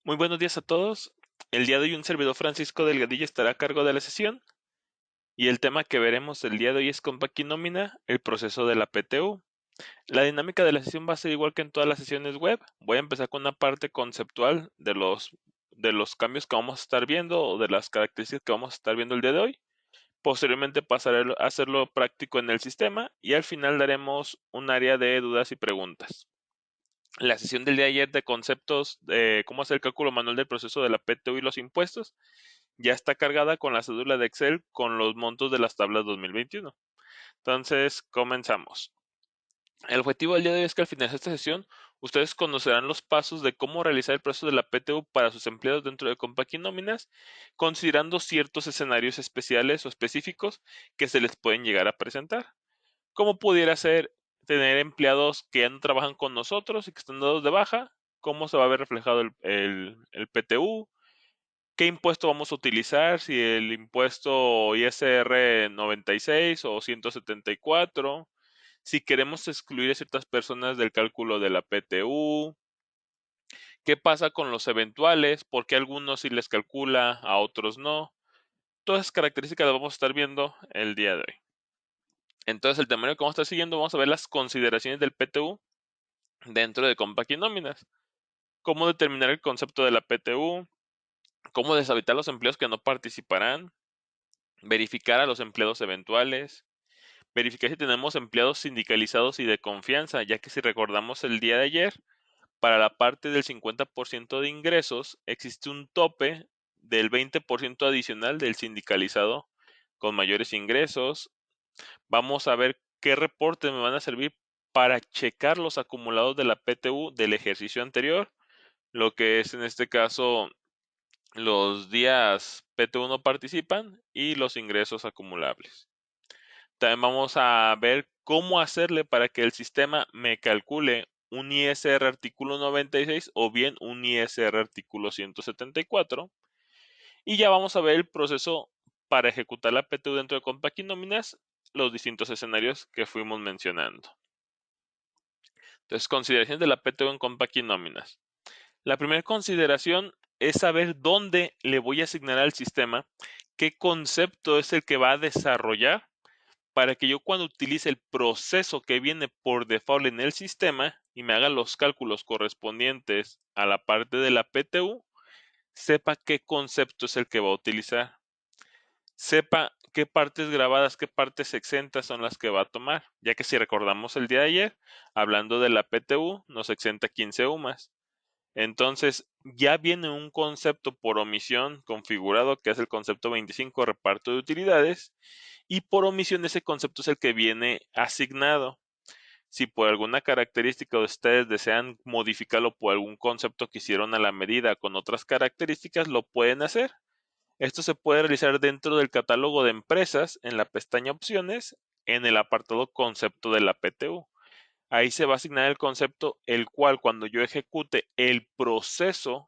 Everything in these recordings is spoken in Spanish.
Muy buenos días a todos. El día de hoy un servidor Francisco Delgadillo estará a cargo de la sesión y el tema que veremos el día de hoy es con Paquinómina, el proceso de la PTU. La dinámica de la sesión va a ser igual que en todas las sesiones web. Voy a empezar con una parte conceptual de los cambios que vamos a estar viendo o de las características que vamos a estar viendo el día de hoy. Posteriormente pasaré a hacerlo práctico en el sistema y al final daremos un área de dudas y preguntas. La sesión del día de ayer de conceptos de cómo hacer el cálculo manual del proceso de la PTU y los impuestos ya está cargada con la cédula de Excel con los montos de las tablas 2021. Entonces, comenzamos. El objetivo del día de hoy es que al finalizar esta sesión, ustedes conocerán los pasos de cómo realizar el proceso de la PTU para sus empleados dentro de Compact y Nóminas, considerando ciertos escenarios especiales o específicos que se les pueden llegar a presentar. Como pudiera ser tener empleados que ya no trabajan con nosotros y que están dados de baja, cómo se va a ver reflejado el PTU, qué impuesto vamos a utilizar, si el impuesto ISR 96 o 174, si queremos excluir a ciertas personas del cálculo de la PTU, qué pasa con los eventuales, por qué a algunos sí les calcula, a otros no. Todas esas características las vamos a estar viendo el día de hoy. Entonces, el temario que vamos a estar siguiendo, vamos a ver las consideraciones del PTU dentro de Compact y Nóminas. Cómo determinar el concepto de la PTU, cómo deshabilitar los empleos que no participarán, verificar a los empleados eventuales, verificar si tenemos empleados sindicalizados y de confianza, ya que si recordamos el día de ayer, para la parte del 50% de ingresos existe un tope del 20% adicional del sindicalizado con mayores ingresos. Vamos a ver qué reportes me van a servir para checar los acumulados de la PTU del ejercicio anterior, lo que es en este caso los días PTU no participan y los ingresos acumulables. También vamos a ver cómo hacerle para que el sistema me calcule un ISR artículo 96 o bien un ISR artículo 174. Y ya vamos a ver el proceso para ejecutar la PTU dentro de Compact y Nóminas, los distintos escenarios que fuimos mencionando. Entonces, consideraciones de la PTU en Compact y Nóminas. La primera consideración es saber dónde le voy a asignar al sistema qué concepto es el que va a desarrollar para que yo cuando utilice el proceso que viene por default en el sistema y me haga los cálculos correspondientes a la parte de la PTU, sepa qué concepto es el que va a utilizar, sepa qué partes grabadas, qué partes exentas son las que va a tomar, ya que si recordamos el día de ayer, hablando de la PTU, nos exenta 15 UMAS. Entonces, ya viene un concepto por omisión configurado, que es el concepto 25, reparto de utilidades, y por omisión ese concepto es el que viene asignado. Si por alguna característica ustedes desean modificarlo por algún concepto que hicieron a la medida con otras características, lo pueden hacer. Esto se puede realizar dentro del catálogo de empresas, en la pestaña opciones, en el apartado concepto de la PTU. Ahí se va a asignar el concepto, el cual cuando yo ejecute el proceso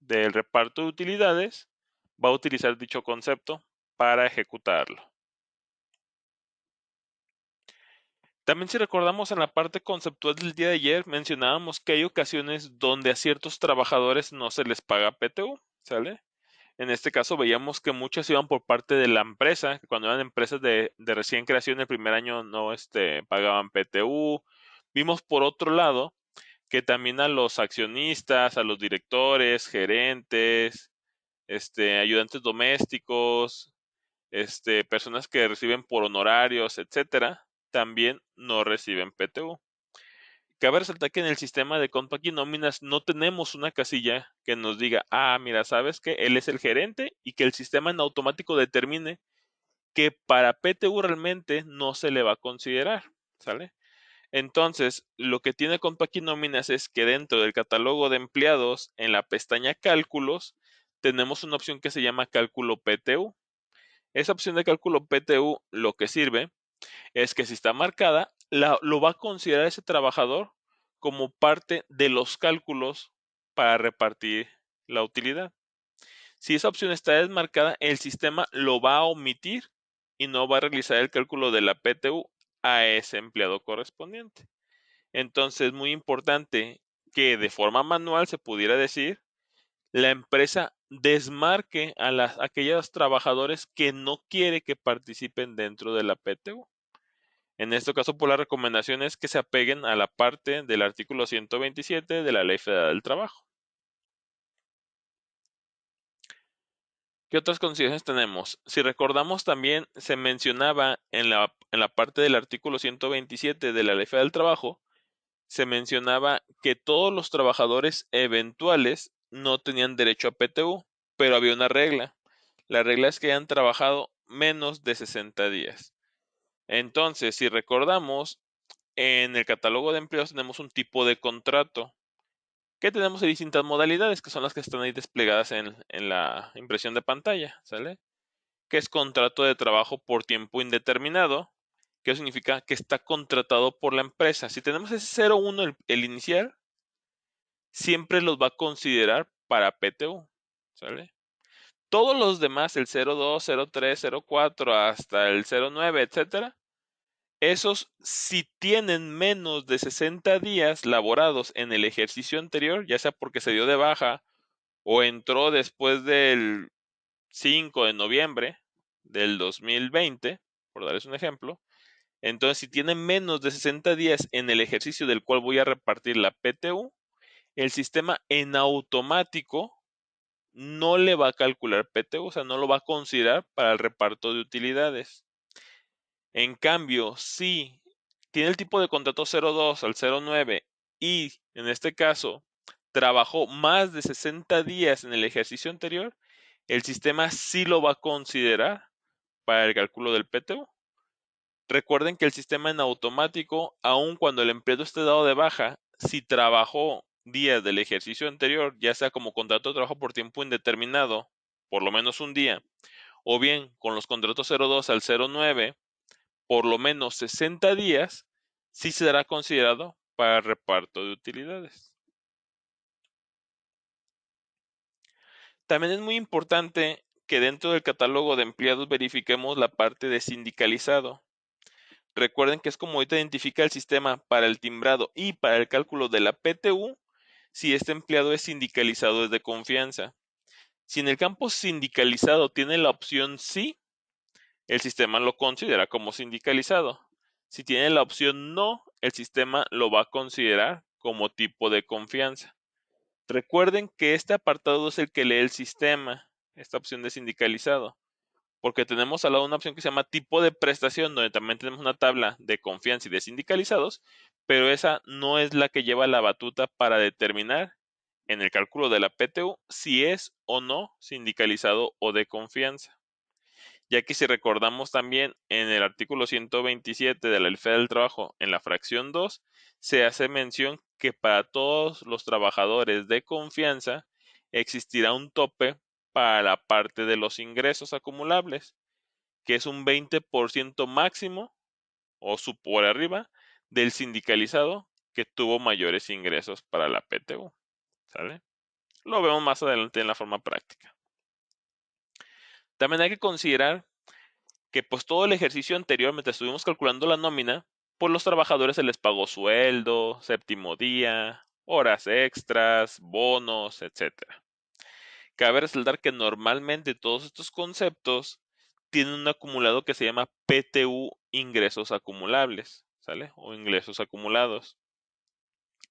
del reparto de utilidades, va a utilizar dicho concepto para ejecutarlo. También si recordamos en la parte conceptual del día de ayer, mencionábamos que hay ocasiones donde a ciertos trabajadores no se les paga PTU, ¿sale? En este caso veíamos que muchas iban por parte de la empresa, que cuando eran empresas de recién creación el primer año no pagaban PTU. Vimos por otro lado que también a los accionistas, a los directores, gerentes, ayudantes domésticos, personas que reciben por honorarios, etcétera, también no reciben PTU. Cabe resaltar que en el sistema de Compact y Nóminas no tenemos una casilla que nos diga, mira, sabes que él es el gerente y que el sistema en automático determine que para PTU realmente no se le va a considerar, ¿sale? Entonces, lo que tiene Compact y Nóminas es que dentro del catálogo de empleados, en la pestaña Cálculos, tenemos una opción que se llama Cálculo PTU. Esa opción de cálculo PTU lo que sirve es que si está marcada, lo va a considerar ese trabajador como parte de los cálculos para repartir la utilidad. Si esa opción está desmarcada, el sistema lo va a omitir y no va a realizar el cálculo de la PTU a ese empleado correspondiente. Entonces, muy importante que de forma manual se pudiera decir la empresa desmarque a aquellos trabajadores que no quiere que participen dentro de la PTU. En este caso, por la recomendación es que se apeguen a la parte del artículo 127 de la Ley Federal del Trabajo. ¿Qué otras consideraciones tenemos? Si recordamos también se mencionaba en la parte del artículo 127 de la Ley Federal del Trabajo, se mencionaba que todos los trabajadores eventuales no tenían derecho a PTU, pero había una regla. La regla es que hayan trabajado menos de 60 días. Entonces, si recordamos, en el catálogo de empleos tenemos un tipo de contrato que tenemos en distintas modalidades, que son las que están ahí desplegadas en la impresión de pantalla, ¿sale? Que es contrato de trabajo por tiempo indeterminado, que significa que está contratado por la empresa. Si tenemos ese 01, el inicial, siempre los va a considerar para PTU, ¿sale? Todos los demás, el 02, 03, 04 hasta el 09, etcétera, esos si tienen menos de 60 días laborados en el ejercicio anterior, ya sea porque se dio de baja o entró después del 5 de noviembre del 2020, por darles un ejemplo, entonces si tienen menos de 60 días en el ejercicio del cual voy a repartir la PTU, el sistema en automático no le va a calcular PTU, o sea, no lo va a considerar para el reparto de utilidades. En cambio, si tiene el tipo de contrato 02 al 09 y en este caso trabajó más de 60 días en el ejercicio anterior, el sistema sí lo va a considerar para el cálculo del PTU. Recuerden que el sistema en automático, aun cuando el empleado esté dado de baja, si trabajó días del ejercicio anterior, ya sea como contrato de trabajo por tiempo indeterminado, por lo menos un día, o bien con los contratos 02 al 09, por lo menos 60 días, sí será considerado para el reparto de utilidades. También es muy importante que dentro del catálogo de empleados verifiquemos la parte de sindicalizado. Recuerden que es como ahorita identifica el sistema para el timbrado y para el cálculo de la PTU si este empleado es sindicalizado es de confianza. Si en el campo sindicalizado tiene la opción sí, el sistema lo considera como sindicalizado. Si tiene la opción no, el sistema lo va a considerar como tipo de confianza. Recuerden que este apartado es el que lee el sistema, esta opción de sindicalizado, porque tenemos al lado una opción que se llama tipo de prestación, donde también tenemos una tabla de confianza y de sindicalizados, pero esa no es la que lleva la batuta para determinar en el cálculo de la PTU si es o no sindicalizado o de confianza. Ya que si recordamos también en el artículo 127 de la Ley Federal del Trabajo, en la fracción 2, se hace mención que para todos los trabajadores de confianza existirá un tope para la parte de los ingresos acumulables, que es un 20% máximo o por arriba del sindicalizado que tuvo mayores ingresos para la PTU. ¿Sale? Lo vemos más adelante en la forma práctica. También hay que considerar que pues todo el ejercicio anterior, mientras estuvimos calculando la nómina, pues los trabajadores se les pagó sueldo, séptimo día, horas extras, bonos, etcétera. Cabe resaltar que normalmente todos estos conceptos tienen un acumulado que se llama PTU ingresos acumulables, ¿sale? O ingresos acumulados.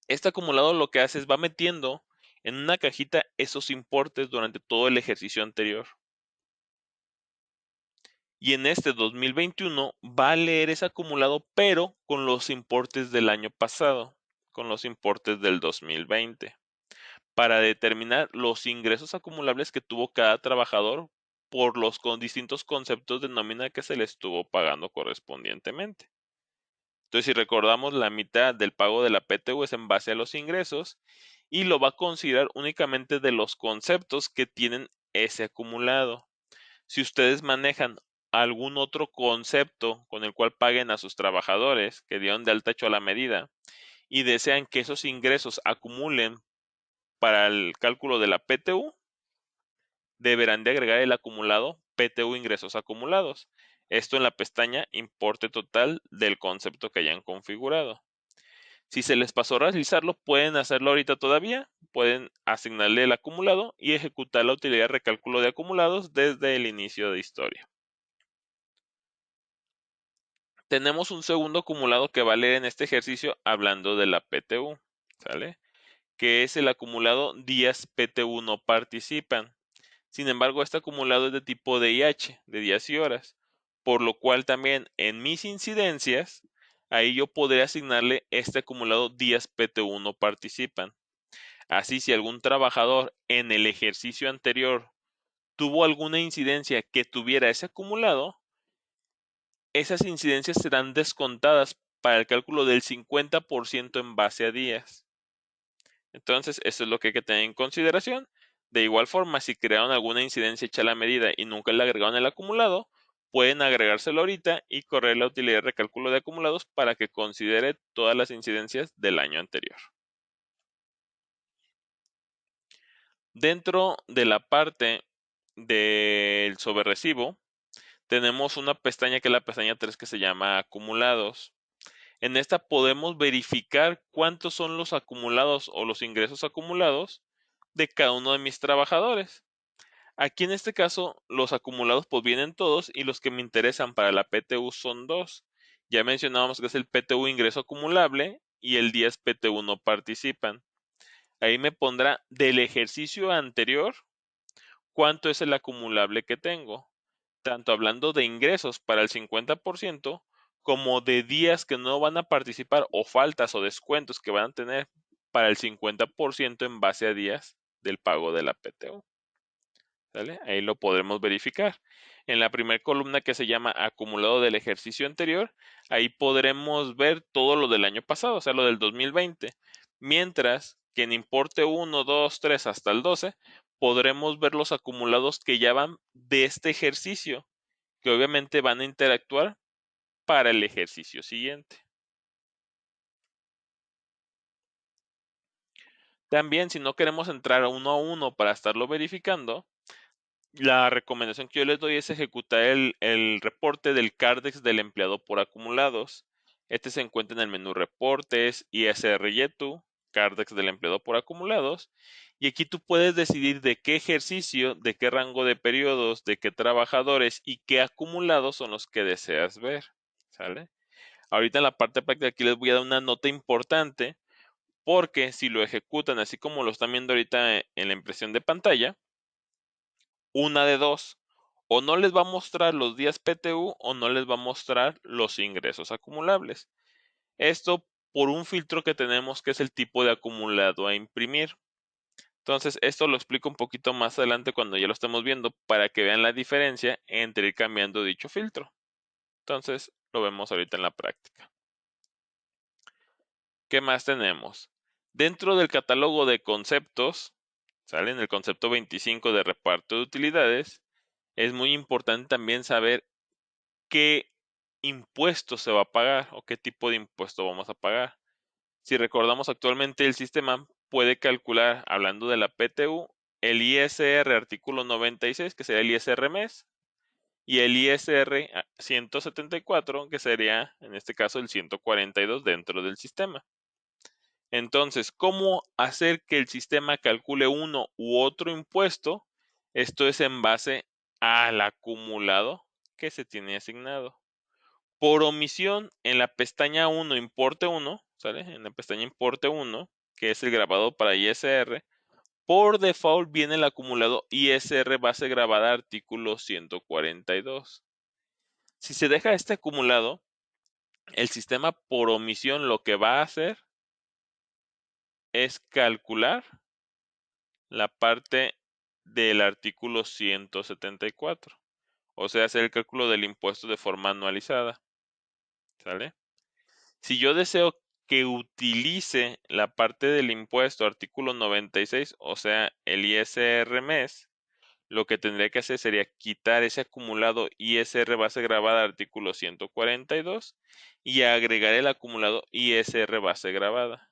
Este acumulado lo que hace es va metiendo en una cajita esos importes durante todo el ejercicio anterior. Y en este 2021 va a leer ese acumulado, pero con los importes del año pasado, con los importes del 2020, para determinar los ingresos acumulables que tuvo cada trabajador por los distintos conceptos de nómina que se le estuvo pagando correspondientemente. Entonces, si recordamos, la mitad del pago de la PTU es en base a los ingresos y lo va a considerar únicamente de los conceptos que tienen ese acumulado. Si ustedes manejan algún otro concepto con el cual paguen a sus trabajadores que dieron de alta hecho a la medida y desean que esos ingresos acumulen para el cálculo de la PTU, deberán de agregar el acumulado PTU ingresos acumulados. Esto en la pestaña importe total del concepto que hayan configurado. Si se les pasó a realizarlo, pueden hacerlo ahorita todavía, pueden asignarle el acumulado y ejecutar la utilidad de recálculo de acumulados desde el inicio de historia. Tenemos un segundo acumulado que va a leer en este ejercicio hablando de la PTU, ¿sale? Que es el acumulado días PTU no participan. Sin embargo, este acumulado es de tipo DIH, de días y horas, por lo cual también en mis incidencias, ahí yo podré asignarle este acumulado días PTU no participan. Así, si algún trabajador en el ejercicio anterior tuvo alguna incidencia que tuviera ese acumulado, esas incidencias serán descontadas para el cálculo del 50% en base a días. Entonces, eso es lo que hay que tener en consideración. De igual forma, si crearon alguna incidencia hecha a la medida y nunca le agregaron el acumulado, pueden agregárselo ahorita y correr la utilidad de recálculo de acumulados para que considere todas las incidencias del año anterior. Dentro de la parte del sobrerrecibo, tenemos una pestaña que es la pestaña 3 que se llama acumulados. En esta podemos verificar cuántos son los acumulados o los ingresos acumulados de cada uno de mis trabajadores. Aquí en este caso, los acumulados pues vienen todos y los que me interesan para la PTU son dos. Ya mencionábamos que es el PTU ingreso acumulable y el 10 PTU no participan. Ahí me pondrá del ejercicio anterior cuánto es el acumulable que tengo, tanto hablando de ingresos para el 50% como de días que no van a participar o faltas o descuentos que van a tener para el 50% en base a días del pago de la PTU. ¿Sale? Ahí lo podremos verificar. En la primera columna que se llama acumulado del ejercicio anterior, ahí podremos ver todo lo del año pasado, o sea, lo del 2020. Mientras que en importe 1, 2, 3 hasta el 12, podremos ver los acumulados que ya van de este ejercicio, que obviamente van a interactuar para el ejercicio siguiente. También, si no queremos entrar a uno para estarlo verificando, la recomendación que yo les doy es ejecutar el reporte del CARDEX del empleado por acumulados. Este se encuentra en el menú Reportes, ISR YETU, CARDEX del empleado por acumulados. Y aquí tú puedes decidir de qué ejercicio, de qué rango de periodos, de qué trabajadores y qué acumulados son los que deseas ver. ¿Sale? Ahorita en la parte práctica aquí les voy a dar una nota importante porque si lo ejecutan así como lo están viendo ahorita en la impresión de pantalla, una de dos, o no les va a mostrar los días PTU o no les va a mostrar los ingresos acumulables. Esto por un filtro que tenemos que es el tipo de acumulado a imprimir. Entonces, esto lo explico un poquito más adelante cuando ya lo estemos viendo para que vean la diferencia entre ir cambiando dicho filtro. Entonces, lo vemos ahorita en la práctica. ¿Qué más tenemos? Dentro del catálogo de conceptos, sale en el concepto 25 de reparto de utilidades, es muy importante también saber qué impuesto se va a pagar o qué tipo de impuesto vamos a pagar. Si recordamos actualmente el sistema puede calcular, hablando de la PTU, el ISR artículo 96, que sería el ISR mes, y el ISR 174, que sería en este caso el 142 dentro del sistema. Entonces, ¿cómo hacer que el sistema calcule uno u otro impuesto? Esto es en base al acumulado que se tiene asignado. Por omisión, en la pestaña 1, importe 1, ¿sale? En la pestaña importe 1, que es el grabado para ISR, por default viene el acumulado ISR base grabada artículo 142. Si se deja este acumulado, el sistema por omisión lo que va a hacer es calcular la parte del artículo 174, o sea, hacer el cálculo del impuesto de forma anualizada, ¿sale? Si yo deseo que utilice la parte del impuesto artículo 96, o sea, el ISR mes, lo que tendría que hacer sería quitar ese acumulado ISR base grabada artículo 142 y agregar el acumulado ISR base grabada,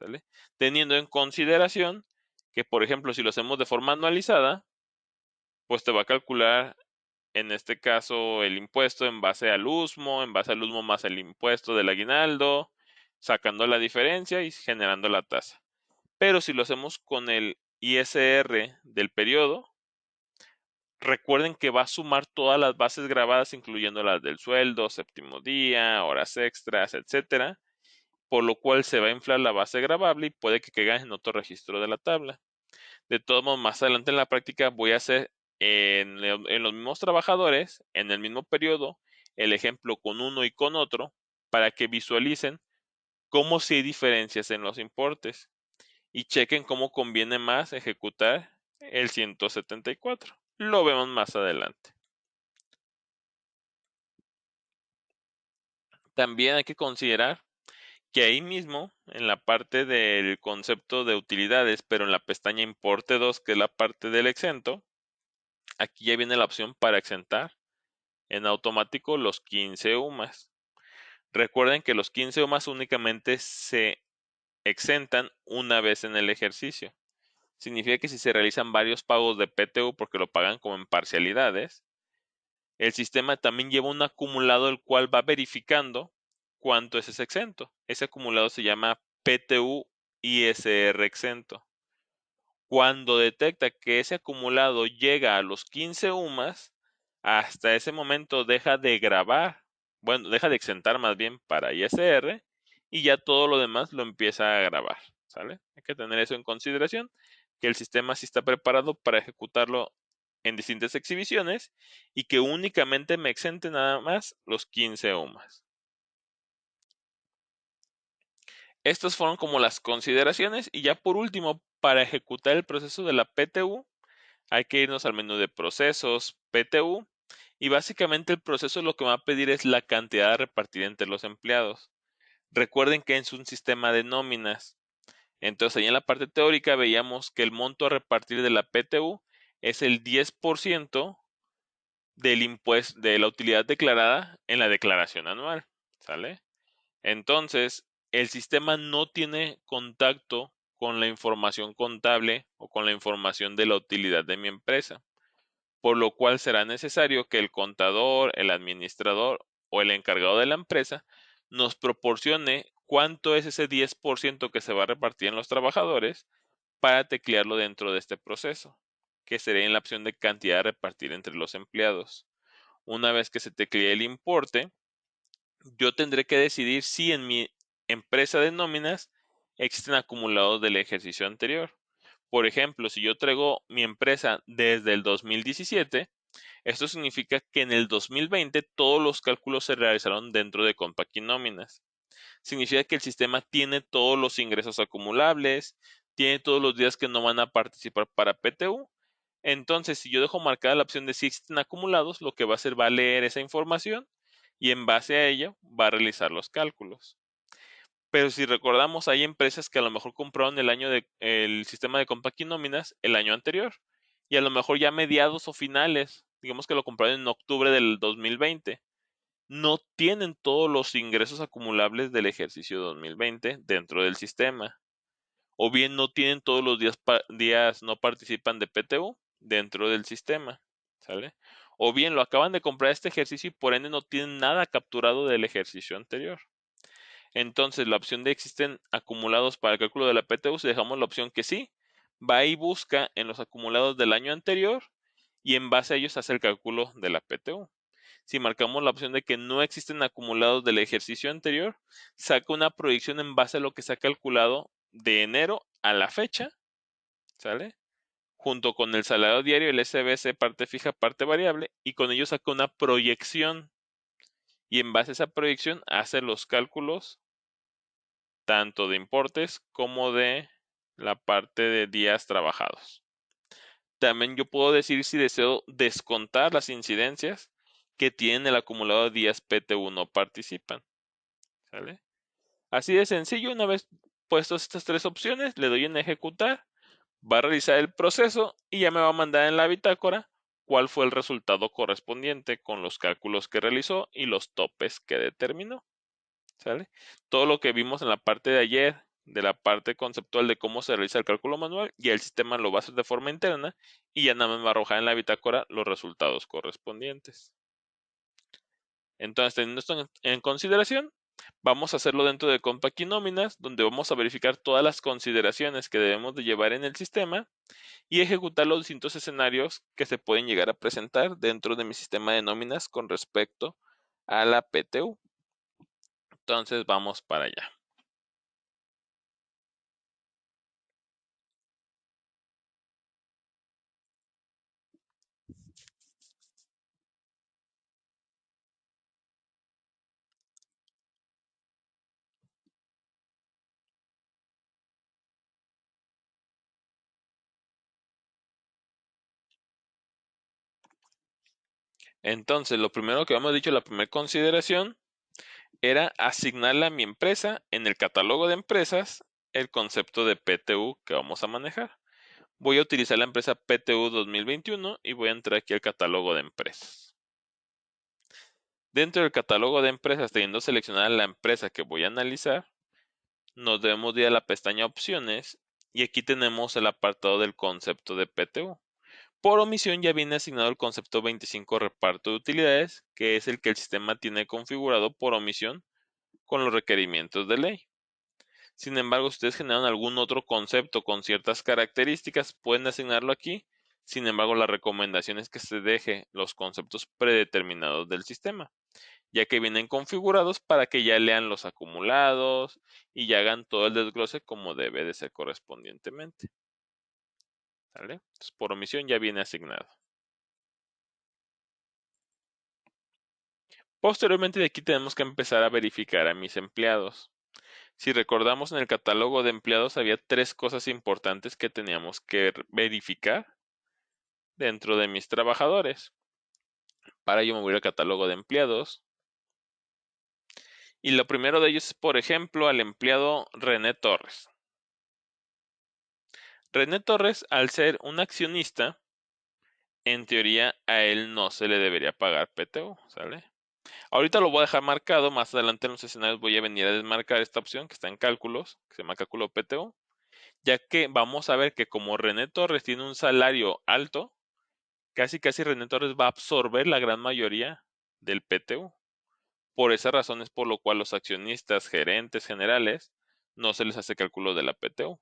¿sale? Teniendo en consideración que, por ejemplo, si lo hacemos de forma anualizada, pues te va a calcular en este caso el impuesto en base al USMO, en base al USMO más el impuesto del aguinaldo, sacando la diferencia y generando la tasa. Pero si lo hacemos con el ISR del periodo, recuerden que va a sumar todas las bases grabadas, incluyendo las del sueldo, séptimo día, horas extras, etcétera, por lo cual se va a inflar la base grabable y puede que caiga en otro registro de la tabla. De todos modos, más adelante en la práctica voy a hacer en los mismos trabajadores, en el mismo periodo, el ejemplo con uno y con otro, para que visualicen cómo si hay diferencias en los importes y chequen cómo conviene más ejecutar el 174. Lo vemos más adelante. También hay que considerar que ahí mismo, en la parte del concepto de utilidades, pero en la pestaña Importe 2, que es la parte del exento, aquí ya viene la opción para exentar en automático los 15 UMAS. Recuerden que los 15 UMAS únicamente se exentan una vez en el ejercicio. Significa que si se realizan varios pagos de PTU porque lo pagan como en parcialidades, el sistema también lleva un acumulado el cual va verificando cuánto es ese exento. Ese acumulado se llama PTU ISR exento. Cuando detecta que ese acumulado llega a los 15 UMAS, hasta ese momento deja de grabar, bueno, deja de exentar más bien para ISR y ya todo lo demás lo empieza a grabar, ¿sale? Hay que tener eso en consideración, que el sistema sí está preparado para ejecutarlo en distintas exhibiciones y que únicamente me exente nada más los 15 UMAS. Estas fueron como las consideraciones y ya por último, para ejecutar el proceso de la PTU, hay que irnos al menú de procesos, PTU, y básicamente el proceso lo que va a pedir es la cantidad a repartir entre los empleados. Recuerden que es un sistema de nóminas. Entonces, ahí en la parte teórica veíamos que el monto a repartir de la PTU es el 10% del impuesto de la utilidad declarada en la declaración anual, ¿sale? Entonces, el sistema no tiene contacto con la información contable o con la información de la utilidad de mi empresa, por lo cual será necesario que el contador, el administrador o el encargado de la empresa nos proporcione cuánto es ese 10% que se va a repartir en los trabajadores para teclearlo dentro de este proceso, que sería en la opción de cantidad a repartir entre los empleados. Una vez que se teclee el importe, yo tendré que decidir si en mi empresa de nóminas existen acumulados del ejercicio anterior. Por ejemplo, si yo traigo mi empresa desde el 2017, esto significa que en el 2020 todos los cálculos se realizaron dentro de Compact Nóminas. Significa que el sistema tiene todos los ingresos acumulables, tiene todos los días que no van a participar para PTU. Entonces, si yo dejo marcada la opción de si existen acumulados, lo que va a hacer va a leer esa información y en base a ello va a realizar los cálculos. Pero si recordamos, hay empresas que a lo mejor compraron el sistema de Compact Nóminas el año anterior y a lo mejor ya mediados o finales, digamos que lo compraron en octubre del 2020, no tienen todos los ingresos acumulables del ejercicio 2020 dentro del sistema, o bien no tienen todos los días no participan de PTU dentro del sistema, ¿sale? O bien lo acaban de comprar este ejercicio y por ende no tienen nada capturado del ejercicio anterior. Entonces, la opción de existen acumulados para el cálculo de la PTU, si dejamos la opción que sí, va y busca en los acumulados del año anterior y en base a ellos hace el cálculo de la PTU. Si marcamos la opción de que no existen acumulados del ejercicio anterior, saca una proyección en base a lo que se ha calculado de enero a la fecha, ¿sale? Junto con el salario diario, el SBC, parte fija, parte variable, y con ello saca una proyección. Y en base a esa proyección hace los cálculos tanto de importes como de la parte de días trabajados. También yo puedo decir si deseo descontar las incidencias que tienen el acumulado de días PTU no participan. ¿Sale? Así de sencillo, una vez puestas estas tres opciones, le doy en ejecutar, va a realizar el proceso y ya me va a mandar en la bitácora cuál fue el resultado correspondiente con los cálculos que realizó y los topes que determinó. ¿Sale? Todo lo que vimos en la parte de ayer, de la parte conceptual de cómo se realiza el cálculo manual, y el sistema lo va a hacer de forma interna y ya nada más va a arrojar en la bitácora los resultados correspondientes. Entonces, teniendo esto en consideración, Vamos a hacerlo dentro de Compaquinóminas, donde vamos a verificar todas las consideraciones que debemos de llevar en el sistema y ejecutar los distintos escenarios que se pueden llegar a presentar dentro de mi sistema de nóminas con respecto a la PTU. Entonces vamos para allá. Entonces, lo primero que habíamos dicho, la primera consideración, era asignarle a mi empresa en el catálogo de empresas el concepto de PTU que vamos a manejar. Voy a utilizar la empresa PTU 2021 y voy a entrar aquí al catálogo de empresas. Dentro del catálogo de empresas, teniendo seleccionada la empresa que voy a analizar, nos debemos ir a la pestaña Opciones y aquí tenemos el apartado del concepto de PTU. Por omisión ya viene asignado el concepto 25 reparto de utilidades, que es el que el sistema tiene configurado por omisión con los requerimientos de ley. Sin embargo, si ustedes generan algún otro concepto con ciertas características, pueden asignarlo aquí. Sin embargo, la recomendación es que se deje los conceptos predeterminados del sistema, ya que vienen configurados para que ya lean los acumulados y ya hagan todo el desglose como debe de ser correspondientemente. ¿Vale? Entonces, por omisión ya viene asignado. Posteriormente de aquí tenemos que empezar a verificar a mis empleados. Si recordamos, en el catálogo de empleados había 3 cosas importantes que teníamos que verificar dentro de mis trabajadores. Para ello me voy al catálogo de empleados. Y lo primero de ellos es, por ejemplo, al empleado René Torres. René Torres, al ser un accionista, en teoría a él no se le debería pagar PTU, ¿sale? Ahorita lo voy a dejar marcado, más adelante en los escenarios voy a venir a desmarcar esta opción que está en cálculos, que se llama cálculo PTU, ya que vamos a ver que como René Torres tiene un salario alto, casi René Torres va a absorber la gran mayoría del PTU. Por esa razón es por lo cual los accionistas, gerentes generales, no se les hace cálculo de la PTU.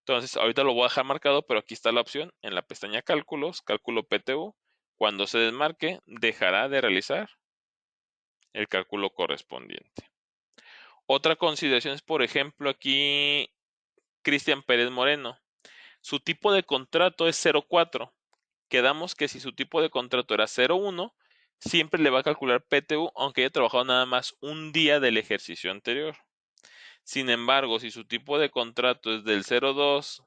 Entonces, ahorita lo voy a dejar marcado, pero aquí está la opción en la pestaña cálculos, cálculo PTU. Cuando se desmarque, dejará de realizar el cálculo correspondiente. Otra consideración es, por ejemplo, aquí Cristian Pérez Moreno. Su tipo de contrato es 04. Quedamos que si su tipo de contrato era 01, siempre le va a calcular PTU aunque haya trabajado nada más un día del ejercicio anterior. Sin embargo, si su tipo de contrato es del 02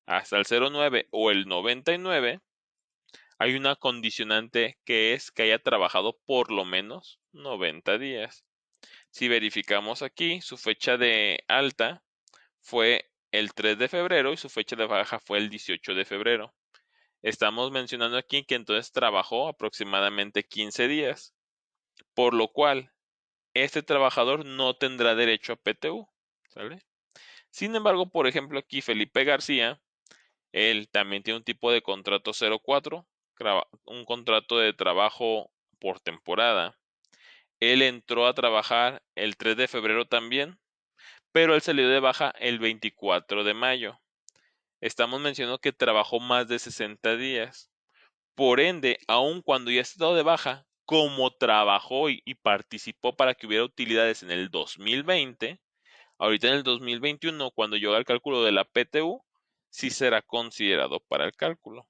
hasta el 09 o el 99, hay una condicionante que es que haya trabajado por lo menos 90 días. Si verificamos aquí, su fecha de alta fue el 3 de febrero y su fecha de baja fue el 18 de febrero. Estamos mencionando aquí que entonces trabajó aproximadamente 15 días, por lo cual este trabajador no tendrá derecho a PTU, ¿sale? Sin embargo, por ejemplo, aquí Felipe García, él también tiene un tipo de contrato 04, un contrato de trabajo por temporada. Él entró a trabajar el 3 de febrero también, pero él salió de baja el 24 de mayo. Estamos mencionando que trabajó más de 60 días. Por ende, aun cuando ya ha estado de baja, como trabajó y participó para que hubiera utilidades en el 2020, ahorita en el 2021, cuando yo haga el cálculo de la PTU, sí será considerado para el cálculo.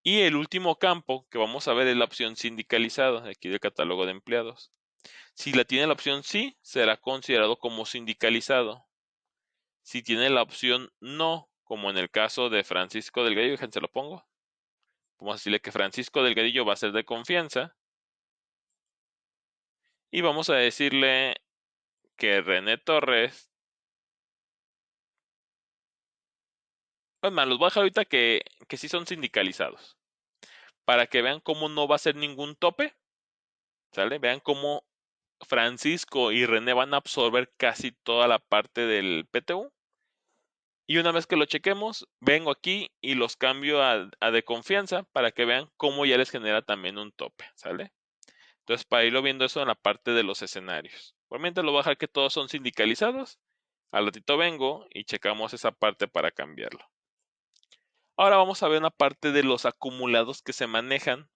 Y el último campo que vamos a ver es la opción sindicalizado, aquí del catálogo de empleados. Si la tiene la opción sí, será considerado como sindicalizado. Si tiene la opción no, como en el caso de Francisco Delgadillo, se lo pongo. Vamos a decirle que Francisco Delgadillo va a ser de confianza. Y vamos a decirle que René Torres. Pues más, los voy a dejar ahorita que sí son sindicalizados. Para que vean cómo no va a ser ningún tope. ¿Sale? Vean cómo Francisco y René van a absorber casi toda la parte del PTU. Y una vez que lo chequemos, vengo aquí y los cambio a de confianza para que vean cómo ya les genera también un tope, ¿sale? Entonces, para irlo viendo eso en la parte de los escenarios. Por mientras lo voy a dejar que todos son sindicalizados. Al ratito vengo y checamos esa parte para cambiarlo. Ahora vamos a ver una parte de los acumulados que se manejan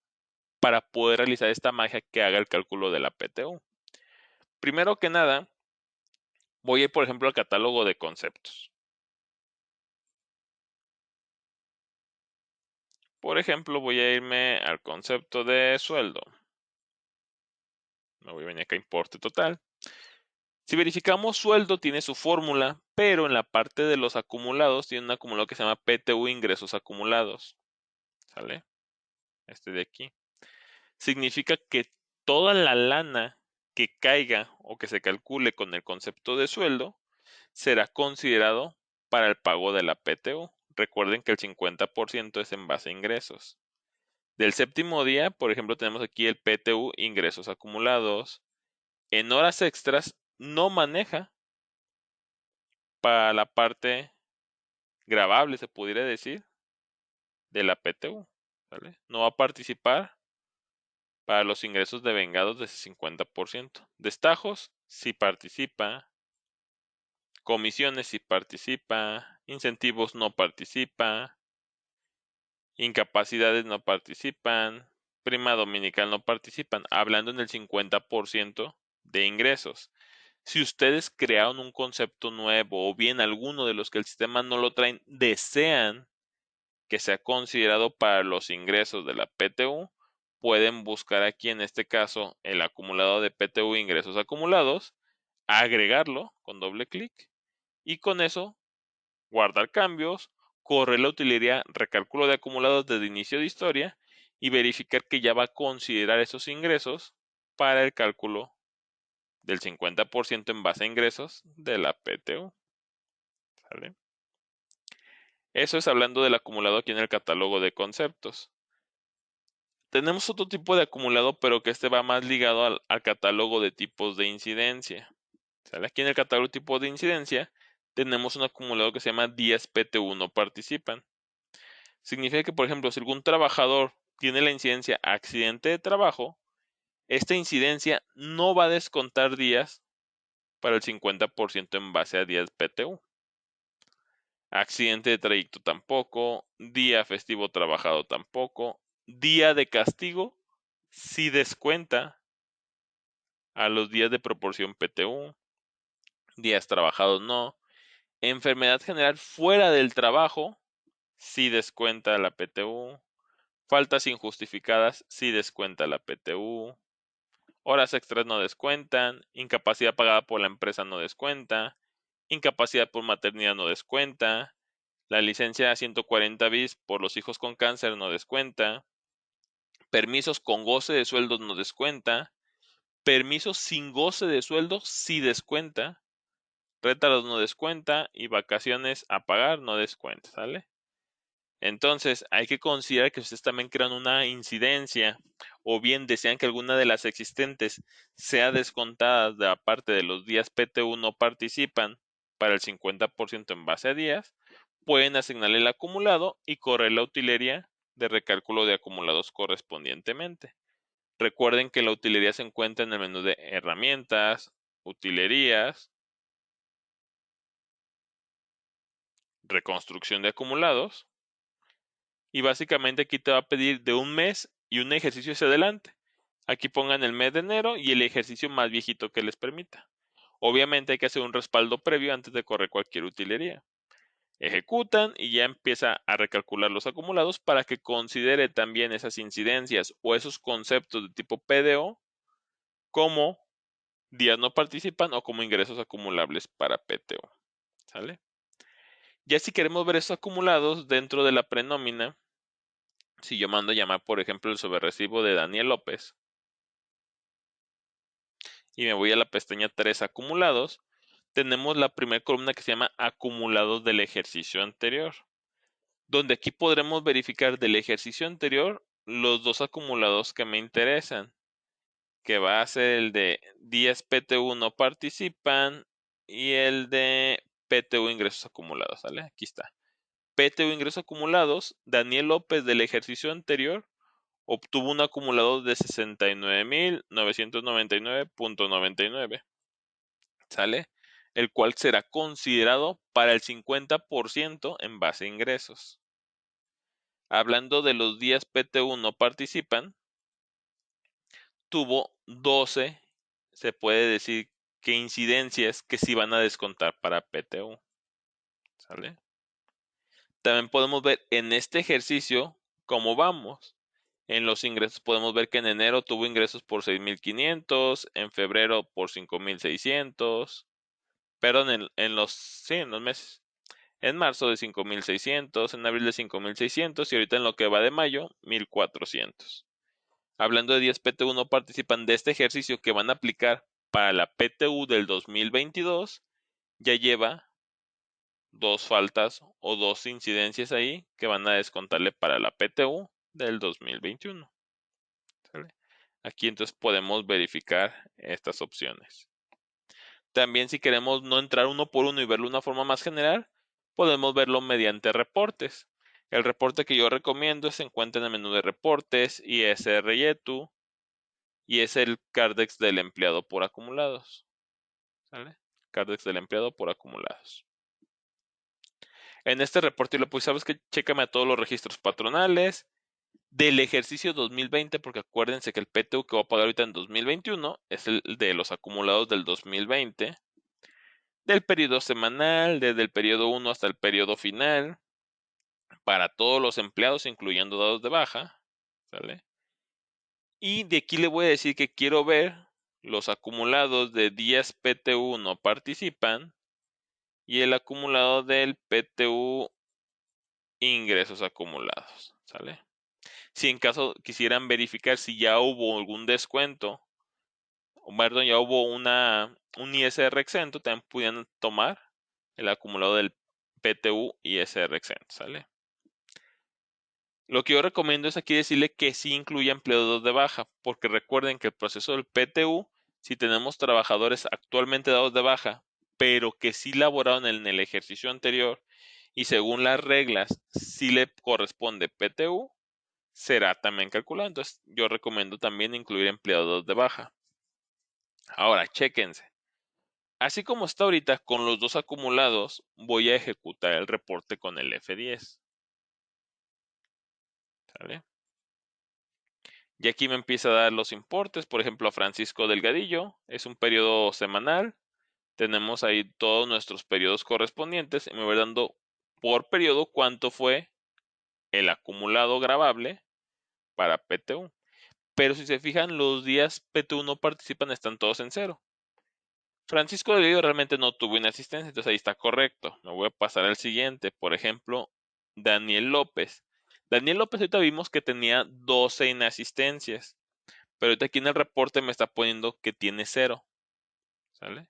para poder realizar esta magia que haga el cálculo de la PTU. Primero que nada, voy a ir, por ejemplo, al catálogo de conceptos. Por ejemplo, voy a irme al concepto de sueldo. Me voy a venir acá a importe total. Si verificamos sueldo tiene su fórmula, pero en la parte de los acumulados tiene un acumulado que se llama PTU ingresos acumulados. ¿Sale? Este de aquí. Significa que toda la lana que caiga o que se calcule con el concepto de sueldo será considerado para el pago de la PTU. Recuerden que el 50% es en base a ingresos. Del séptimo día, por ejemplo, tenemos aquí el PTU ingresos acumulados. En horas extras no maneja para la parte gravable, se pudiera decir, de la PTU. ¿Vale? No va a participar para los ingresos de vengados de ese 50%. Destajos, sí participa. Comisiones, sí participa. Incentivos, no participa. Incapacidades, no participan. Prima dominical, no participan. Hablando en el 50% de ingresos. Si ustedes crearon un concepto nuevo o bien alguno de los que el sistema no lo traen, desean que sea considerado para los ingresos de la PTU, pueden buscar aquí en este caso el acumulado de PTU ingresos acumulados, agregarlo con doble clic y con eso guardar cambios, correr la utilería recálculo de acumulados desde inicio de historia y verificar que ya va a considerar esos ingresos para el cálculo del 50% en base a ingresos de la PTU. ¿Sale? Eso es hablando del acumulado aquí en el catálogo de conceptos. Tenemos otro tipo de acumulado, pero que este va más ligado al catálogo de tipos de incidencia. ¿Sale? Aquí en el catálogo de tipos de incidencia tenemos un acumulado que se llama días PTU no participan. Significa que, por ejemplo, si algún trabajador tiene la incidencia accidente de trabajo, esta incidencia no va a descontar días para el 50% en base a días PTU. Accidente de trayecto tampoco, día festivo trabajado tampoco, día de castigo sí descuenta a los días de proporción PTU, días trabajados no, enfermedad general fuera del trabajo sí descuenta la PTU, faltas injustificadas sí descuenta la PTU, horas extras no descuentan, incapacidad pagada por la empresa no descuenta, incapacidad por maternidad no descuenta, la licencia 140 bis por los hijos con cáncer no descuenta, permisos con goce de sueldos no descuenta, permisos sin goce de sueldo sí descuenta, rétalos no descuenta y vacaciones a pagar no descuenta, ¿sale? Entonces, hay que considerar que ustedes también crean una incidencia o bien desean que alguna de las existentes sea descontada de la parte de los días PTU no participan para el 50% en base a días, pueden asignarle el acumulado y correr la utilería de recálculo de acumulados correspondientemente. Recuerden que la utilería se encuentra en el menú de herramientas, utilerías, reconstrucción de acumulados y básicamente aquí te va a pedir de un mes y un ejercicio hacia adelante. Aquí pongan el mes de enero y el ejercicio más viejito que les permita. Obviamente hay que hacer un respaldo previo antes de correr cualquier utilería. Ejecutan y ya empieza a recalcular los acumulados para que considere también esas incidencias o esos conceptos de tipo PDO como días no participan o como ingresos acumulables para PTO. ¿Sale? Ya si queremos ver esos acumulados dentro de la prenómina, si yo mando llamar, por ejemplo, el sobrerecibo de Daniel López y me voy a la pestaña 3 acumulados, tenemos la primera columna que se llama acumulados del ejercicio anterior, donde aquí podremos verificar del ejercicio anterior los dos acumulados que me interesan, que va a ser el de días PTU no participan y el de PTU ingresos acumulados, ¿sale? Aquí está. PTU ingresos acumulados, Daniel López del ejercicio anterior obtuvo un acumulado de 69.999.99. ¿sale? El cual será considerado para el 50% en base a ingresos. Hablando de los días PTU no participan, tuvo 12, se puede decir que incidencias que sí van a descontar para PTU, ¿sale? También podemos ver en este ejercicio cómo vamos. En los ingresos podemos ver que en enero tuvo ingresos por 6,500, en febrero por 5,600, perdón, en los meses. En marzo de 5,600, en abril de 5,600 y ahorita en lo que va de mayo, 1,400. Hablando de 10 PTU no participan de este ejercicio que van a aplicar para la PTU del 2022, ya lleva dos faltas o dos incidencias ahí que van a descontarle para la PTU del 2021. ¿Sale? Aquí entonces podemos verificar estas opciones. También si queremos no entrar uno por uno y verlo de una forma más general, podemos verlo mediante reportes. El reporte que yo recomiendo se encuentra en el menú de reportes, ISR YETU, y es el Cardex del empleado por acumulados. ¿Sale? Cardex del empleado por acumulados. En este reporte lo pues sabes que chécame a todos los registros patronales del ejercicio 2020, porque acuérdense que el PTU que voy a pagar ahorita en 2021 es el de los acumulados del 2020, del periodo semanal, desde el periodo 1 hasta el periodo final, para todos los empleados, incluyendo dados de baja, ¿sale? Y de aquí le voy a decir que quiero ver los acumulados de días PTU no participan y el acumulado del PTU ingresos acumulados, ¿sale? Si en caso quisieran verificar si ya hubo algún descuento, o perdón, ya hubo un ISR exento, también pudieran tomar el acumulado del PTU ISR exento, ¿sale? Lo que yo recomiendo es aquí decirle que sí incluya empleados de baja, porque recuerden que el proceso del PTU, si tenemos trabajadores actualmente dados de baja, pero que sí laboraron en el ejercicio anterior y según las reglas sí le corresponde PTU, será también calculado. Entonces yo recomiendo también incluir empleados de baja. Ahora, chéquense. Así como está ahorita con los dos acumulados, voy a ejecutar el reporte con el F10. ¿Sale? Y aquí me empieza a dar los importes, por ejemplo, a Francisco Delgadillo, es un periodo semanal. Tenemos ahí todos nuestros periodos correspondientes y me voy dando por periodo cuánto fue el acumulado gravable para PTU. Pero si se fijan, los días PTU no participan, están todos en cero. Francisco Delgadillo realmente no tuvo inasistencia, entonces ahí está correcto. Me voy a pasar al siguiente, por ejemplo, Daniel López. Daniel López ahorita vimos que tenía 12 inasistencias. Pero ahorita aquí en el reporte me está poniendo que tiene 0. ¿Sale?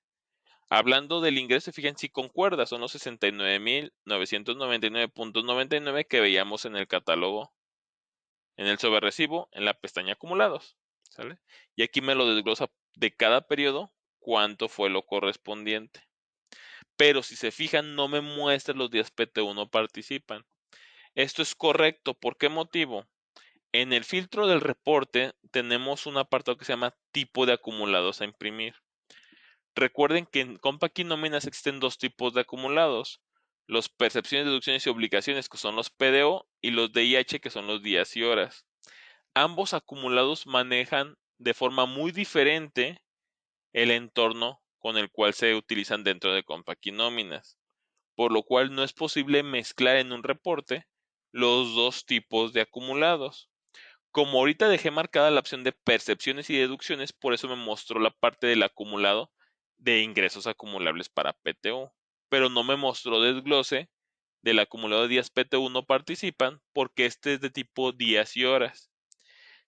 Hablando del ingreso, fíjense si concuerda, son los 69,999.99 que veíamos en el catálogo, en el sobrerecibo, en la pestaña acumulados. ¿Sale? Y aquí me lo desglosa de cada periodo cuánto fue lo correspondiente. Pero si se fijan, no me muestra los días PTU no participan. Esto es correcto. ¿Por qué motivo? En el filtro del reporte tenemos un apartado que se llama tipo de acumulados a imprimir. Recuerden que en Compact y Nóminas existen dos tipos de acumulados. Los percepciones, deducciones y obligaciones, que son los PDO, y los DIH, que son los días y horas. Ambos acumulados manejan de forma muy diferente el entorno con el cual se utilizan dentro de Compact y Nóminas, por lo cual no es posible mezclar en un reporte los dos tipos de acumulados. Como ahorita dejé marcada la opción de percepciones y deducciones, por eso me mostró la parte del acumulado de ingresos acumulables para PTU, pero no me mostró desglose del acumulado de días PTU no participan porque este es de tipo días y horas.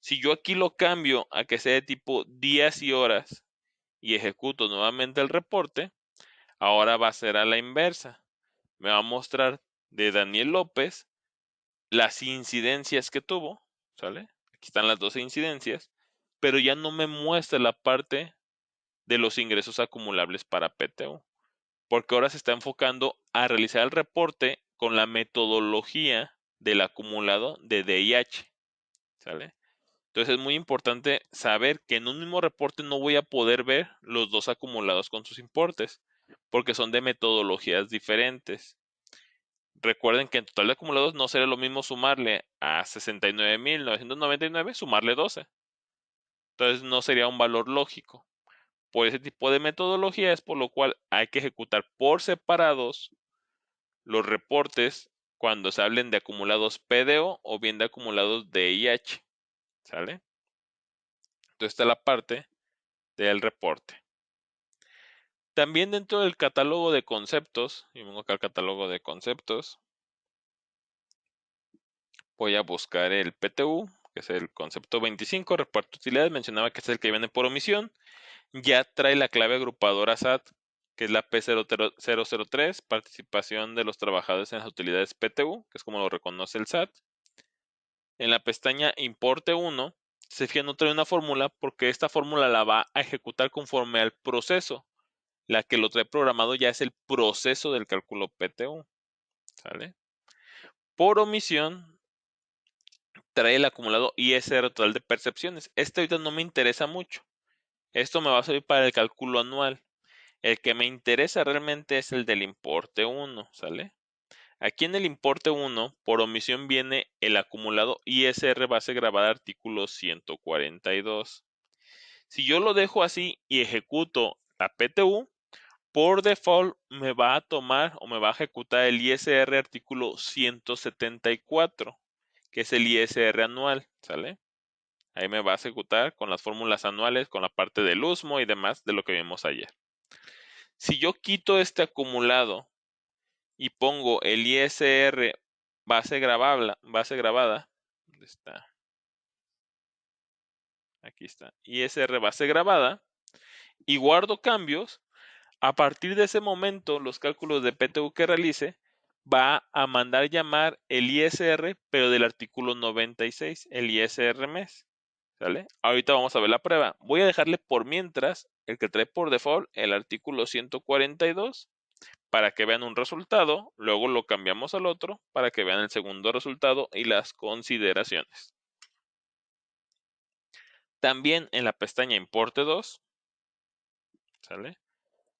Si yo aquí lo cambio a que sea de tipo días y horas y ejecuto nuevamente el reporte, ahora va a ser a la inversa. Me va a mostrar de Daniel López las incidencias que tuvo, ¿sale? Aquí están las 12 incidencias, pero ya no me muestra la parte de los ingresos acumulables para PTU, porque ahora se está enfocando a realizar el reporte con la metodología del acumulado de DIH, ¿sale? Entonces es muy importante saber que en un mismo reporte no voy a poder ver los dos acumulados con sus importes, porque son de metodologías diferentes. Recuerden que en total de acumulados no será lo mismo sumarle a 69.999, sumarle 12. Entonces no sería un valor lógico. Por ese tipo de metodología es por lo cual hay que ejecutar por separados los reportes cuando se hablen de acumulados PDO o bien de acumulados DIH. ¿Sale? Entonces está la parte del reporte. También dentro del catálogo de conceptos, y vengo acá al catálogo de conceptos, voy a buscar el PTU, que es el concepto 25, reparto de utilidades, mencionaba que es el que viene por omisión, ya trae la clave agrupadora SAT, que es la P003, participación de los trabajadores en las utilidades PTU, que es como lo reconoce el SAT. En la pestaña Importe 1, se fija no trae una fórmula porque esta fórmula la va a ejecutar conforme al proceso. La que lo trae programado ya es el proceso del cálculo PTU. ¿Sale? Por omisión, trae el acumulado ISR total de percepciones. Este ahorita no me interesa mucho. Esto me va a servir para el cálculo anual. El que me interesa realmente es el del importe 1, ¿sale? Aquí en el importe 1, por omisión viene el acumulado ISR base grabada artículo 142. Si yo lo dejo así y ejecuto la PTU, por default me va a tomar o me va a ejecutar el ISR artículo 174, que es el ISR anual, ¿sale? Ahí me va a ejecutar con las fórmulas anuales, con la parte del USMO y demás de lo que vimos ayer. Si yo quito este acumulado y pongo el ISR base grabada, ¿dónde está? Aquí está, ISR base grabada, y guardo cambios, a partir de ese momento los cálculos de PTU que realice va a mandar llamar el ISR, pero del artículo 96, el ISR mes. ¿Sale? Ahorita vamos a ver la prueba. Voy a dejarle por mientras el que trae por default el artículo 142 para que vean un resultado, luego lo cambiamos al otro para que vean el segundo resultado y las consideraciones. También en la pestaña Importe 2, ¿sale?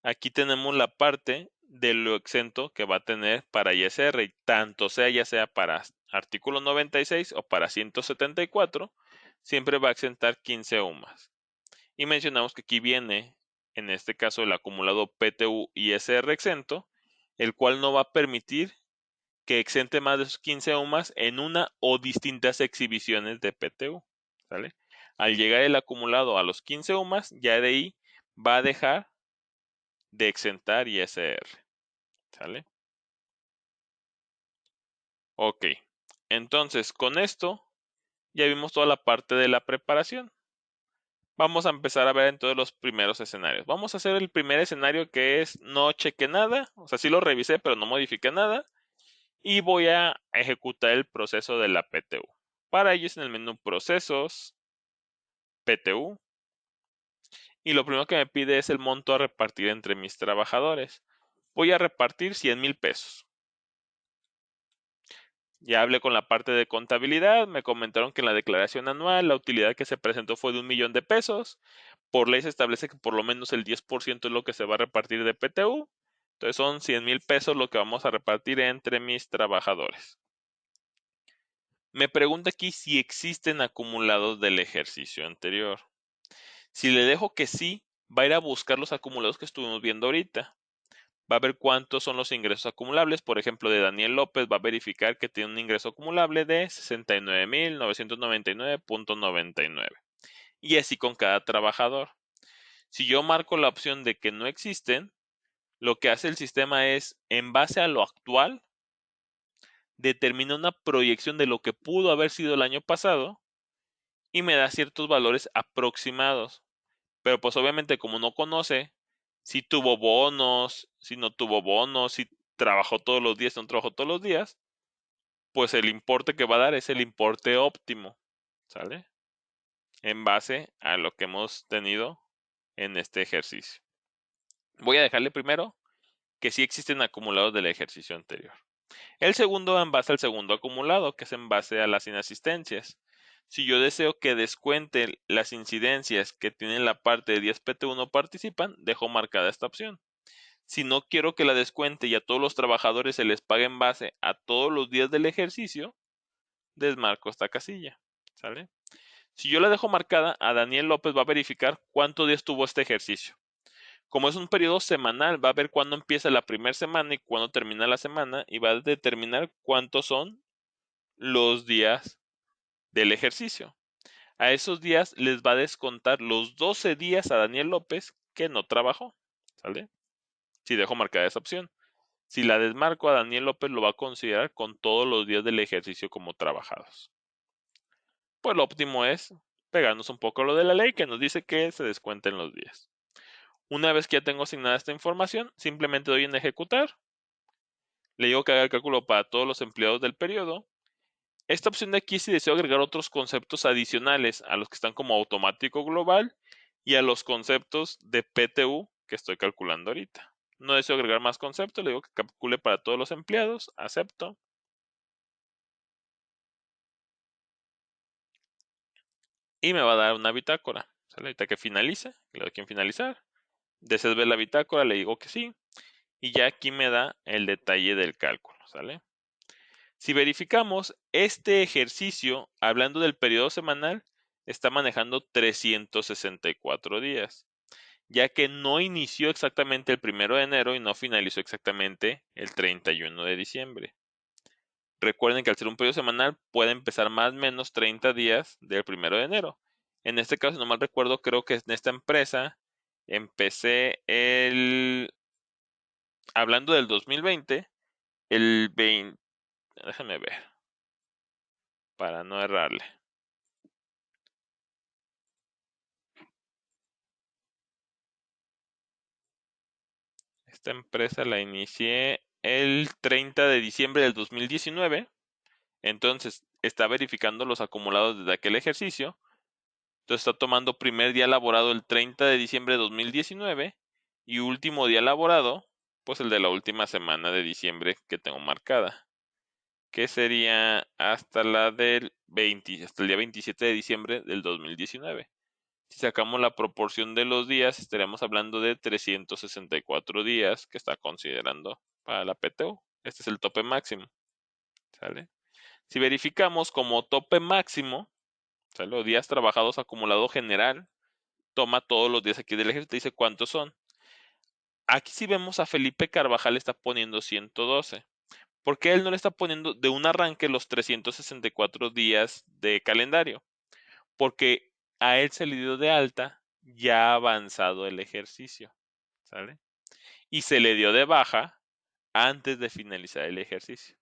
Aquí tenemos la parte de lo exento que va a tener para ISR, tanto sea ya sea para artículo 96 o para 174, siempre va a exentar 15 UMAS. Y mencionamos que aquí viene, en este caso, el acumulado PTU ISR exento, el cual no va a permitir que exente más de esos 15 UMAS en una o distintas exhibiciones de PTU. ¿Sale? Al llegar el acumulado a los 15 UMAS, ya de ahí va a dejar de exentar ISR. ¿Sale? Ok. Entonces, con esto ya vimos toda la parte de la preparación. Vamos a empezar a ver entonces los primeros escenarios. Vamos a hacer el primer escenario que es no cheque nada, o sea, sí lo revisé, pero no modifiqué nada. Y voy a ejecutar el proceso de la PTU. Para ello es en el menú Procesos, PTU. Y lo primero que me pide es el monto a repartir entre mis trabajadores. Voy a repartir 100,000 pesos. Ya hablé con la parte de contabilidad, me comentaron que en la declaración anual la utilidad que se presentó fue de 1,000,000 de pesos. Por ley se establece que por lo menos el 10% es lo que se va a repartir de PTU. Entonces son 100,000 pesos lo que vamos a repartir entre mis trabajadores. Me pregunta aquí si existen acumulados del ejercicio anterior. Si le dejo que sí, va a ir a buscar los acumulados que estuvimos viendo ahorita. Va a ver cuántos son los ingresos acumulables. Por ejemplo, de Daniel López va a verificar que tiene un ingreso acumulable de 69,999.99. Y así con cada trabajador. Si yo marco la opción de que no existen, lo que hace el sistema es, en base a lo actual, determina una proyección de lo que pudo haber sido el año pasado y me da ciertos valores aproximados. Pero pues obviamente como no conoce si tuvo bonos, si no tuvo bonos, si trabajó todos los días, no trabajó todos los días, pues el importe que va a dar es el importe óptimo, ¿sale? En base a lo que hemos tenido en este ejercicio. Voy a dejarle primero que sí existen acumulados del ejercicio anterior. El segundo en base al segundo acumulado, que es en base a las inasistencias. Si yo deseo que descuente las incidencias que tienen la parte de 10 PTU no participan, dejo marcada esta opción. Si no quiero que la descuente y a todos los trabajadores se les pague en base a todos los días del ejercicio, desmarco esta casilla. ¿Sale? Si yo la dejo marcada, a Daniel López va a verificar cuántos días tuvo este ejercicio. Como es un periodo semanal, va a ver cuándo empieza la primera semana y cuándo termina la semana y va a determinar cuántos son los días del ejercicio. A esos días les va a descontar los 12 días a Daniel López que no trabajó. ¿Sale? Si dejo marcada esa opción. Si la desmarco, a Daniel López lo va a considerar con todos los días del ejercicio como trabajados. Pues lo óptimo es pegarnos un poco a lo de la ley que nos dice que se descuenten los días. Una vez que ya tengo asignada esta información, simplemente doy en ejecutar. Le digo que haga el cálculo para todos los empleados del periodo. Esta opción de aquí, si deseo agregar otros conceptos adicionales a los que están como automático global y a los conceptos de PTU que estoy calculando ahorita. No deseo agregar más conceptos, le digo que calcule para todos los empleados, acepto. Y me va a dar una bitácora. ¿Sale? Ahorita que finalice, le doy aquí en finalizar. Deseas ver la bitácora, le digo que sí. Y ya aquí me da el detalle del cálculo. ¿Sale? Si verificamos, este ejercicio, hablando del periodo semanal, está manejando 364 días, ya que no inició exactamente el 1 de enero y no finalizó exactamente el 31 de diciembre. Recuerden que al ser un periodo semanal puede empezar más o menos 30 días del 1 de enero. En este caso, no mal recuerdo, creo que en esta empresa empecé hablando del 2020, el 20, déjame ver, para no errarle. Esta empresa la inicié el 30 de diciembre del 2019. Entonces, está verificando los acumulados desde aquel ejercicio. Entonces, está tomando primer día laborado el 30 de diciembre de 2019 y último día laborado, pues el de la última semana de diciembre que tengo marcada, que sería hasta hasta el día 27 de diciembre del 2019. Si sacamos la proporción de los días, estaremos hablando de 364 días que está considerando para la PTU. Este es el tope máximo. ¿Sale? Si verificamos como tope máximo, ¿sale? Los días trabajados acumulado general, toma todos los días aquí del ejército y dice cuántos son. Aquí si vemos a Felipe Carvajal está poniendo 112. ¿Por qué él no le está poniendo de un arranque los 364 días de calendario? Porque a él se le dio de alta ya avanzado el ejercicio, ¿sale? Y se le dio de baja antes de finalizar el ejercicio.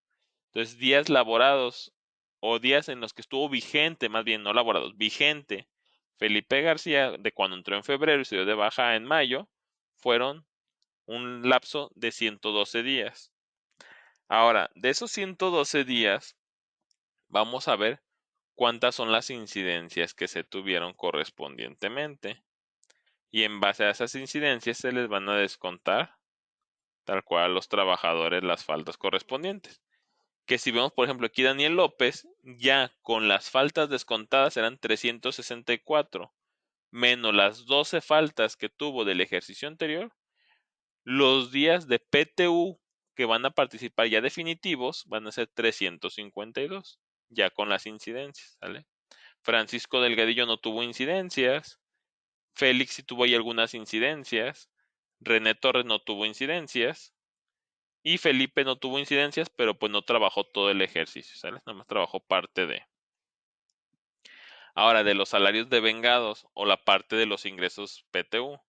Entonces, días laborados o días en los que estuvo vigente, más bien no laborados, vigente Felipe García de cuando entró en febrero y se dio de baja en mayo, fueron un lapso de 112 días. Ahora, de esos 112 días, vamos a ver cuántas son las incidencias que se tuvieron correspondientemente. Y en base a esas incidencias se les van a descontar tal cual a los trabajadores las faltas correspondientes. Que si vemos, por ejemplo, aquí Daniel López, ya con las faltas descontadas eran 364, menos las 12 faltas que tuvo del ejercicio anterior, los días de PTU que van a participar ya definitivos van a ser 352, ya con las incidencias, ¿sale? Francisco Delgadillo no tuvo incidencias, Félix sí tuvo ahí algunas incidencias, René Torres no tuvo incidencias, y Felipe no tuvo incidencias, pero pues no trabajó todo el ejercicio, ¿sale? Nada más trabajó parte de. Ahora, de los salarios devengados o la parte de los ingresos PTU.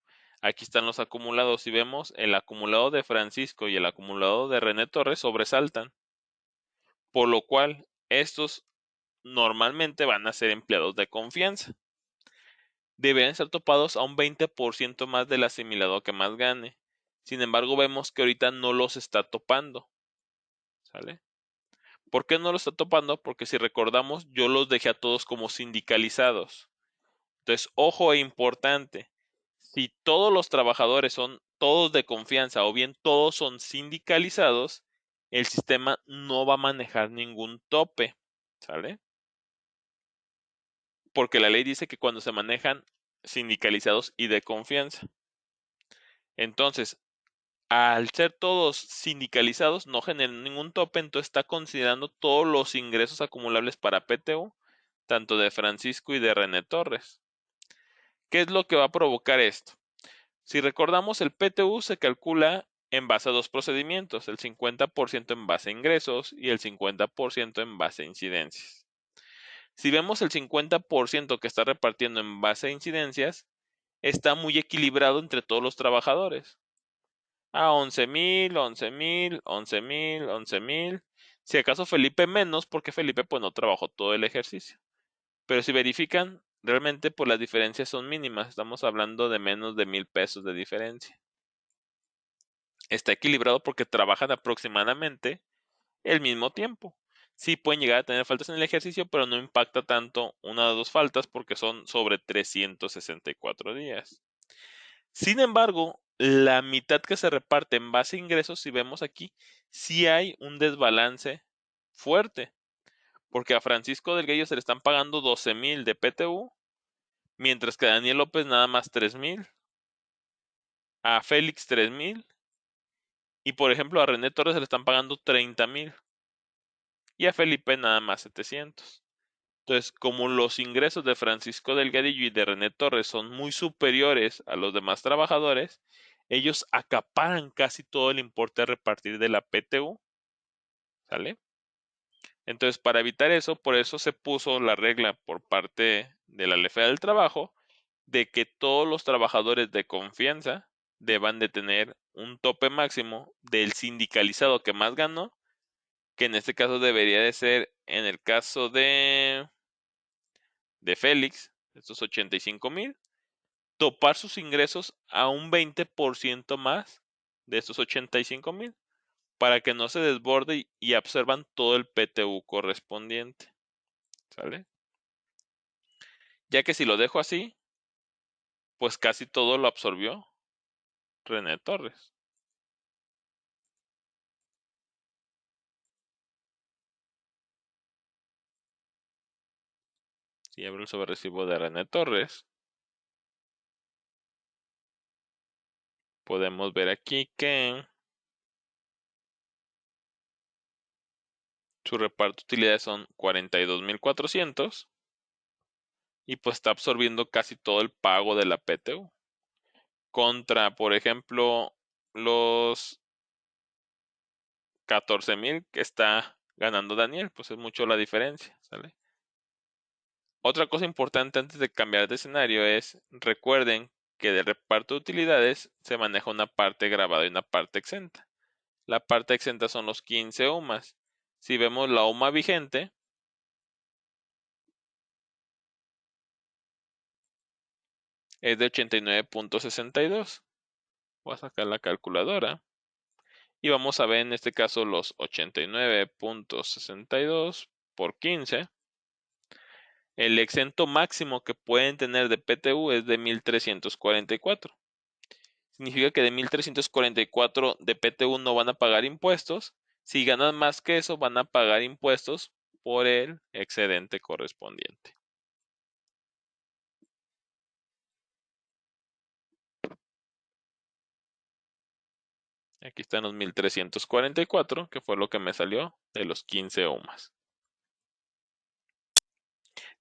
Aquí están los acumulados. Si vemos, el acumulado de Francisco y el acumulado de René Torres sobresaltan, por lo cual estos normalmente van a ser empleados de confianza. Deberían ser topados a un 20% más del asimilado que más gane. Sin embargo, vemos que ahorita no los está topando. ¿Sale? ¿Por qué no lo está topando? Porque si recordamos, yo los dejé a todos como sindicalizados. Entonces, ojo e importante, si todos los trabajadores son todos de confianza o bien todos son sindicalizados, el sistema no va a manejar ningún tope, ¿sale? porque la ley dice que cuando se manejan sindicalizados y de confianza. Entonces, al ser todos sindicalizados, no generan ningún tope, entonces está considerando todos los ingresos acumulables para PTU, tanto de Francisco y de René Torres. ¿Qué es lo que va a provocar esto? Si recordamos, el PTU se calcula en base a dos procedimientos, el 50% en base a ingresos y el 50% en base a incidencias. Si vemos el 50% que está repartiendo en base a incidencias, está muy equilibrado entre todos los trabajadores. A 11,000, 11,000, 11,000, 11,000. Si acaso Felipe menos, porque Felipe pues no trabajó todo el ejercicio. Pero si verifican, realmente pues las diferencias son mínimas. Estamos hablando de menos de 1,000 pesos de diferencia. Está equilibrado porque trabajan aproximadamente el mismo tiempo. Sí pueden llegar a tener faltas en el ejercicio, pero no impacta tanto una o dos faltas porque son sobre 364 días. Sin embargo, la mitad que se reparte en base a ingresos, si vemos aquí, sí hay un desbalance fuerte, porque a Francisco Delguello se le están pagando 12,000 de PTU, mientras que a Daniel López nada más 3,000, a Félix 3,000, y por ejemplo a René Torres se le están pagando 30,000, y a Felipe nada más 700. Entonces, como los ingresos de Francisco Delgadillo y de René Torres son muy superiores a los demás trabajadores, ellos acaparan casi todo el importe a repartir de la PTU, ¿sale? Entonces, para evitar eso, por eso se puso la regla por parte de la Ley Federal del Trabajo de que todos los trabajadores de confianza deban de tener un tope máximo del sindicalizado que más ganó, que en este caso debería de ser, en el caso de Félix, estos 85,000, topar sus ingresos a un 20% más de estos 85,000 para que no se desborde y absorban todo el PTU correspondiente. ¿Sale? Ya que si lo dejo así, pues casi todo lo absorbió René Torres. Si abro el sobrerecibo de René Torres, podemos ver aquí que su reparto de utilidades son 42,400 y pues está absorbiendo casi todo el pago de la PTU. Contra, por ejemplo, los 14,000 que está ganando Daniel, pues es mucho la diferencia, ¿sale? Otra cosa importante antes de cambiar de escenario es, recuerden que del reparto de utilidades se maneja una parte grabada y una parte exenta. La parte exenta son los 15 UMAS. Si vemos la UMA vigente, es de 89,62. Voy a sacar la calculadora. Y vamos a ver en este caso los 89,62 por 15. El exento máximo que pueden tener de PTU es de 1,344. Significa que de 1,344 de PTU no van a pagar impuestos. Si ganan más que eso, van a pagar impuestos por el excedente correspondiente. Aquí están los 1,344, que fue lo que me salió de los 15 UMAS.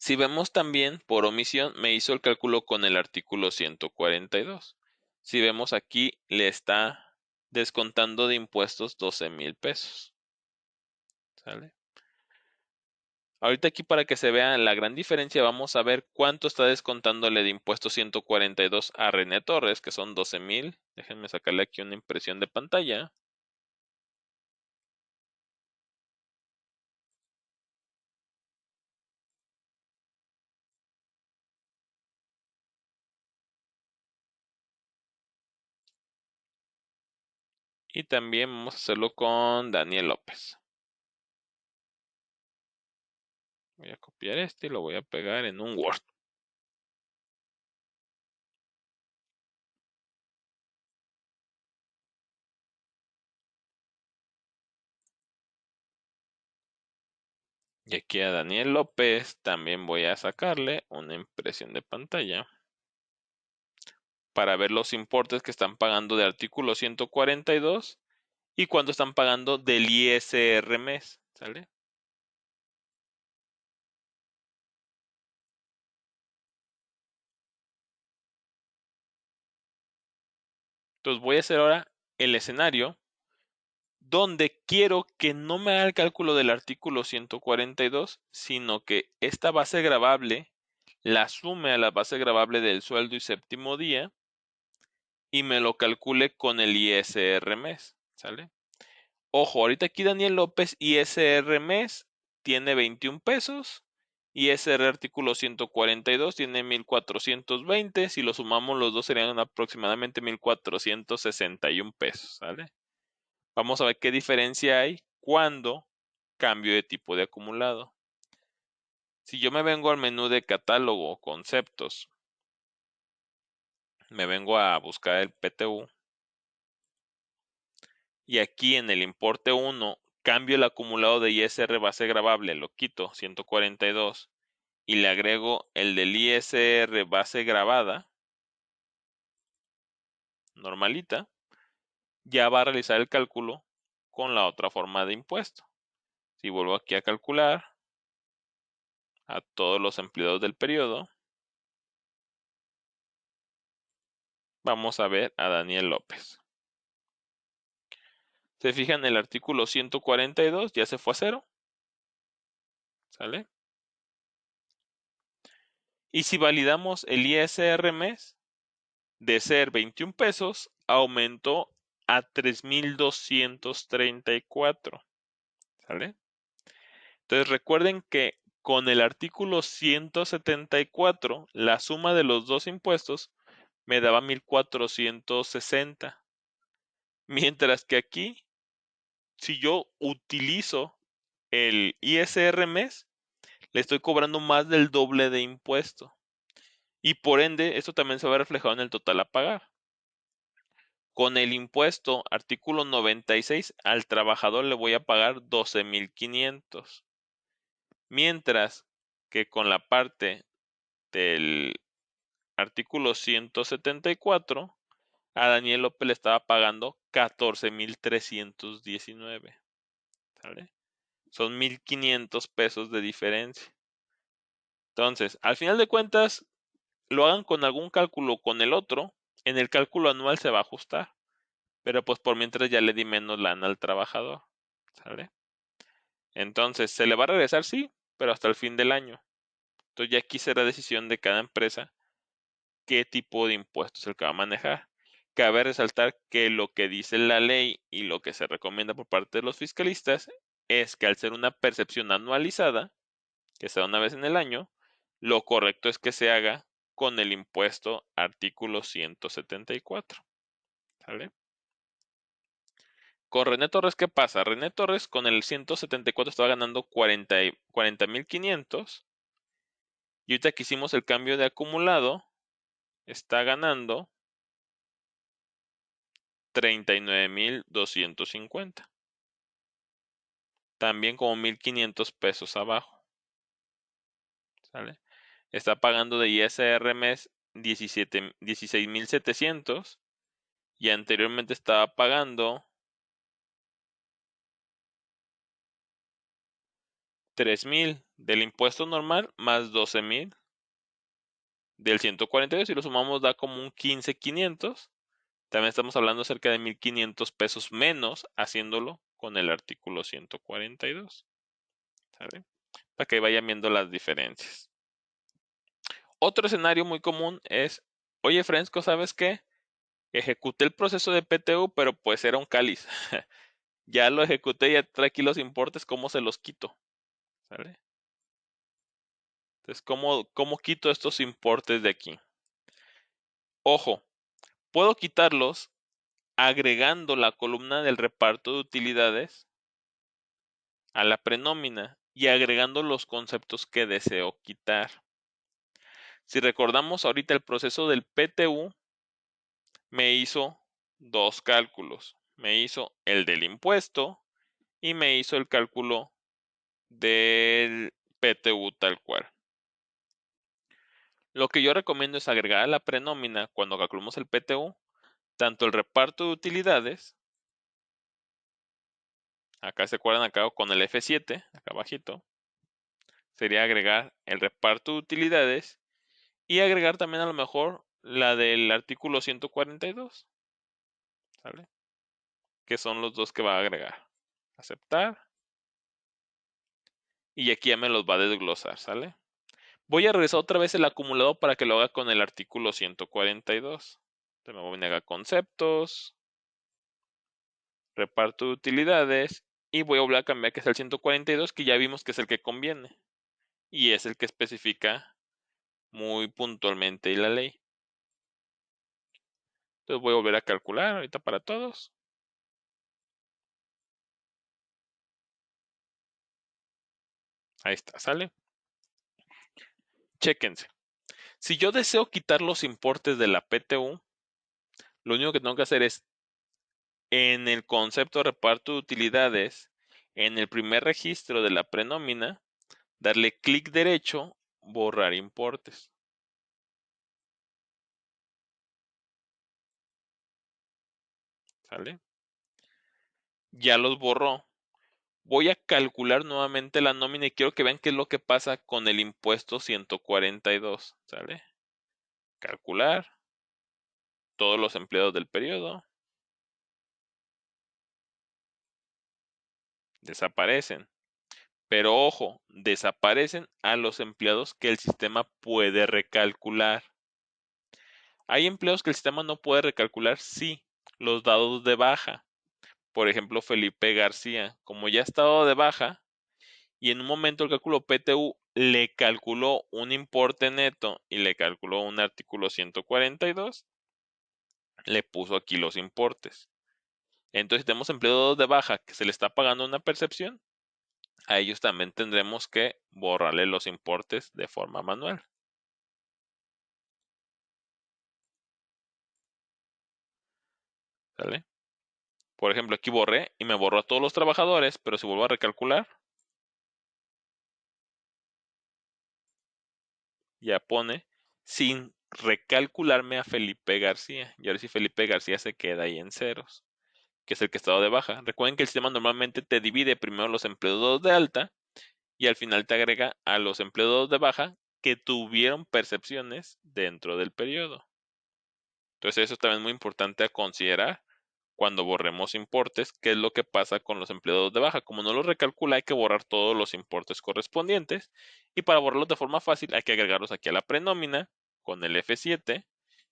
Si vemos también, por omisión, me hizo el cálculo con el artículo 142. Si vemos aquí, le está descontando de impuestos 12,000 pesos. ¿Sale? Ahorita aquí para que se vea la gran diferencia, vamos a ver cuánto está descontándole de impuestos 142 a René Torres, que son 12,000. Déjenme sacarle aquí una impresión de pantalla. Y también vamos a hacerlo con Daniel López. Voy a copiar este y lo voy a pegar en un Word. Y aquí a Daniel López también voy a sacarle una impresión de pantalla para ver los importes que están pagando del artículo 142 y cuánto están pagando del ISR mes, ¿sale? Entonces voy a hacer ahora el escenario donde quiero que no me haga el cálculo del artículo 142, sino que esta base gravable la sume a la base gravable del sueldo y séptimo día y me lo calcule con el ISR mes, ¿sale? Ojo, ahorita aquí Daniel López ISR mes tiene 21 pesos, ISR artículo 142 tiene 1420, si lo sumamos los dos serían aproximadamente 1461 pesos, ¿sale? Vamos a ver qué diferencia hay cuando cambio de tipo de acumulado. Si yo me vengo al menú de catálogo o conceptos, me vengo a buscar el PTU y aquí en el importe 1 cambio el acumulado de ISR base gravable, lo quito 142 y le agrego el del ISR base gravada normalita, ya va a realizar el cálculo con la otra forma de impuesto. Si vuelvo aquí a calcular a todos los empleados del periodo, vamos a ver a Daniel López. Se fijan, el artículo 142 ya se fue a cero, ¿sale? Y si validamos el ISR mes, de ser 21 pesos, aumentó a 3,234, ¿sale? Entonces recuerden que con el artículo 174, la suma de los dos impuestos me daba 1,460. Mientras que aquí, si yo utilizo el ISR mes, le estoy cobrando más del doble de impuesto. Y por ende, esto también se va reflejado en el total a pagar. Con el impuesto, artículo 96, al trabajador le voy a pagar 12,500. Mientras que con la parte del artículo 174, a Daniel López le estaba pagando 14,319. ¿Sale? Son 1,500 pesos de diferencia. Entonces, al final de cuentas, lo hagan con algún cálculo o con el otro, en el cálculo anual se va a ajustar. Pero pues por mientras ya le di menos lana al trabajador. ¿Sale? Entonces, ¿se le va a regresar? Sí, pero hasta el fin del año. Entonces ya aquí será decisión de cada empresa qué tipo de impuestos es el que va a manejar. Cabe resaltar que lo que dice la ley y lo que se recomienda por parte de los fiscalistas es que al ser una percepción anualizada, que sea una vez en el año, lo correcto es que se haga con el impuesto artículo 174. ¿Sale? Con René Torres, ¿qué pasa? René Torres con el 174 estaba ganando 40,500 y ahorita que hicimos el cambio de acumulado, está ganando 39,250. También como 1,500 pesos abajo. ¿Sale? Está pagando de ISR mes 16,700 y anteriormente estaba pagando 3,000 del impuesto normal más 12,000 del 142 y lo sumamos da como un 15,500. También estamos hablando cerca de 1,500 pesos menos haciéndolo con el artículo 142. ¿Sale? Para que vayan viendo las diferencias. Otro escenario muy común es, oye Fresco, ¿sabes qué? Ejecuté el proceso de PTU, pero pues era un cáliz. Ya lo ejecuté, ya trae aquí los importes, ¿cómo se los quito? ¿Sale? Entonces, ¿cómo quito estos importes de aquí? Ojo, puedo quitarlos agregando la columna del reparto de utilidades a la prenómina y agregando los conceptos que deseo quitar. Si recordamos ahorita el proceso del PTU, me hizo dos cálculos. Me hizo el del impuesto y me hizo el cálculo del PTU tal cual. Lo que yo recomiendo es agregar a la prenómina cuando calculemos el PTU, tanto el reparto de utilidades, acá se acuerdan acá con el F7, acá abajito, sería agregar el reparto de utilidades y agregar también a lo mejor la del artículo 142, ¿sale? Que son los dos que va a agregar. Aceptar. Y aquí ya me los va a desglosar, ¿sale? Voy a regresar otra vez el acumulado para que lo haga con el artículo 142. Entonces me voy a venir a conceptos, reparto de utilidades y voy a volver a cambiar que es el 142, que ya vimos que es el que conviene y es el que especifica muy puntualmente la ley. Entonces voy a volver a calcular ahorita para todos. Ahí está, ¿sale? Chéquense. Si yo deseo quitar los importes de la PTU, lo único que tengo que hacer es en el concepto de reparto de utilidades, en el primer registro de la prenómina, darle clic derecho, borrar importes. ¿Sale? Ya los borró. Voy a calcular nuevamente la nómina y quiero que vean qué es lo que pasa con el impuesto 142. ¿Sale? Calcular todos los empleados del periodo. Desaparecen. Pero ojo, desaparecen a los empleados que el sistema puede recalcular. Hay empleos que el sistema no puede recalcular, sí, los dados de baja. Por ejemplo, Felipe García, como ya está dado de baja, y en un momento el cálculo PTU le calculó un importe neto y le calculó un artículo 142, le puso aquí los importes. Entonces, si tenemos empleados de baja que se le está pagando una percepción, a ellos también tendremos que borrarle los importes de forma manual. ¿Sale? Por ejemplo, aquí borré y me borró a todos los trabajadores, pero si vuelvo a recalcular, ya pone sin recalcularme a Felipe García. Y ahora sí Felipe García se queda ahí en ceros, que es el que estaba de baja. Recuerden que el sistema normalmente te divide primero los empleados de alta y al final te agrega a los empleados de baja que tuvieron percepciones dentro del periodo. Entonces eso también es muy importante a considerar cuando borremos importes, qué es lo que pasa con los empleados de baja. Como no los recalcula, hay que borrar todos los importes correspondientes. Y para borrarlos de forma fácil, hay que agregarlos aquí a la prenómina con el F7.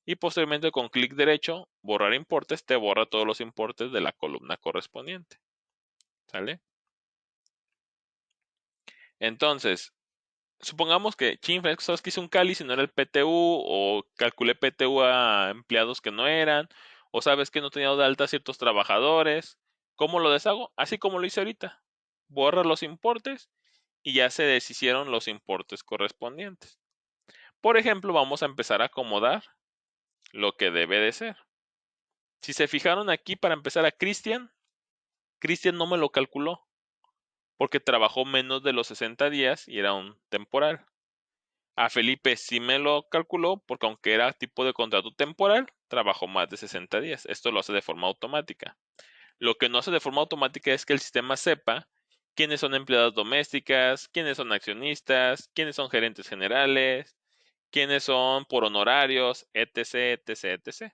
Y posteriormente con clic derecho, borrar importes, te borra todos los importes de la columna correspondiente. ¿Sale? Entonces, supongamos que, sabes que hice un cáliz y no era el PTU, o calculé PTU a empleados que no eran, o sabes que no tenía de alta ciertos trabajadores. ¿Cómo lo deshago? Así como lo hice ahorita. Borra los importes y ya se deshicieron los importes correspondientes. Por ejemplo, vamos a empezar a acomodar lo que debe de ser. Si se fijaron aquí, para empezar a Cristian no me lo calculó porque trabajó menos de los 60 días y era un temporal. A Felipe sí me lo calculó porque aunque era tipo de contrato temporal, trabajó más de 60 días. Esto lo hace de forma automática. Lo que no hace de forma automática es que el sistema sepa quiénes son empleadas domésticas, quiénes son accionistas, quiénes son gerentes generales, quiénes son por honorarios, etc, etc, etc.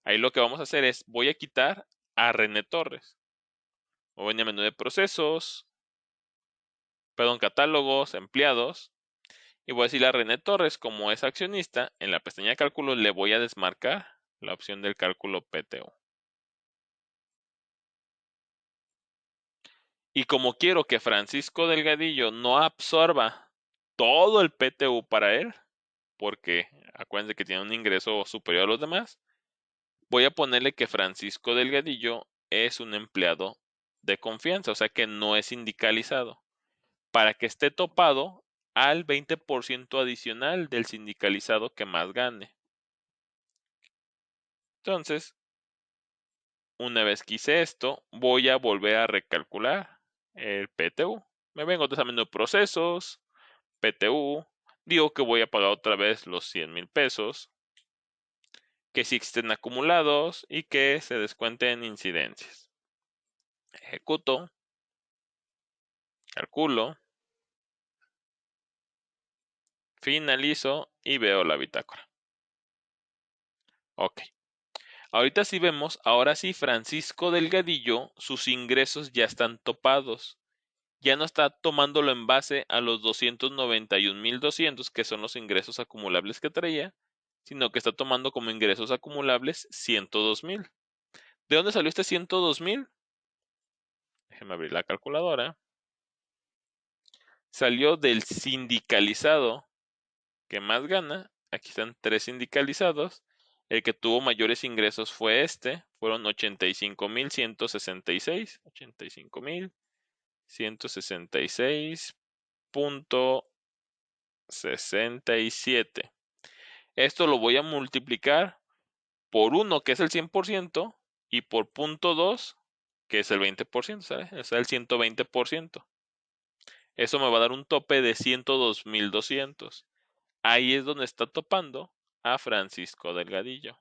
Ahí lo que vamos a hacer es, voy a quitar a René Torres. Voy a venir a menú de procesos, perdón, catálogos, empleados, y voy a decirle a René Torres, como es accionista, en la pestaña de cálculos le voy a desmarcar la opción del cálculo PTU. Y como quiero que Francisco Delgadillo no absorba todo el PTU para él, porque acuérdense que tiene un ingreso superior a los demás, voy a ponerle que Francisco Delgadillo es un empleado de confianza, o sea que no es sindicalizado, para que esté topado al 20% adicional del sindicalizado que más gane. Entonces, una vez que hice esto, voy a volver a recalcular el PTU. Me vengo de menú procesos, PTU, digo que voy a pagar otra vez los 100,000 pesos, que sí existen acumulados y que se descuenten incidencias. Ejecuto, calculo, finalizo y veo la bitácora. Ok. Ahorita sí vemos, ahora sí Francisco Delgadillo, sus ingresos ya están topados. Ya no está tomándolo en base a los 291,200, que son los ingresos acumulables que traía, sino que está tomando como ingresos acumulables 102,000. ¿De dónde salió este 102,000? Déjeme abrir la calculadora. Salió del sindicalizado que más gana. Aquí están 3 sindicalizados. El que tuvo mayores ingresos fue este. Fueron 85,166. 85,166.67. Esto lo voy a multiplicar por 1, que es el 100%, y por 0.2, que es el 20%, ¿sabes? O sea, el 120%. Eso me va a dar un tope de 102,200. Ahí es donde está topando a Francisco Delgadillo.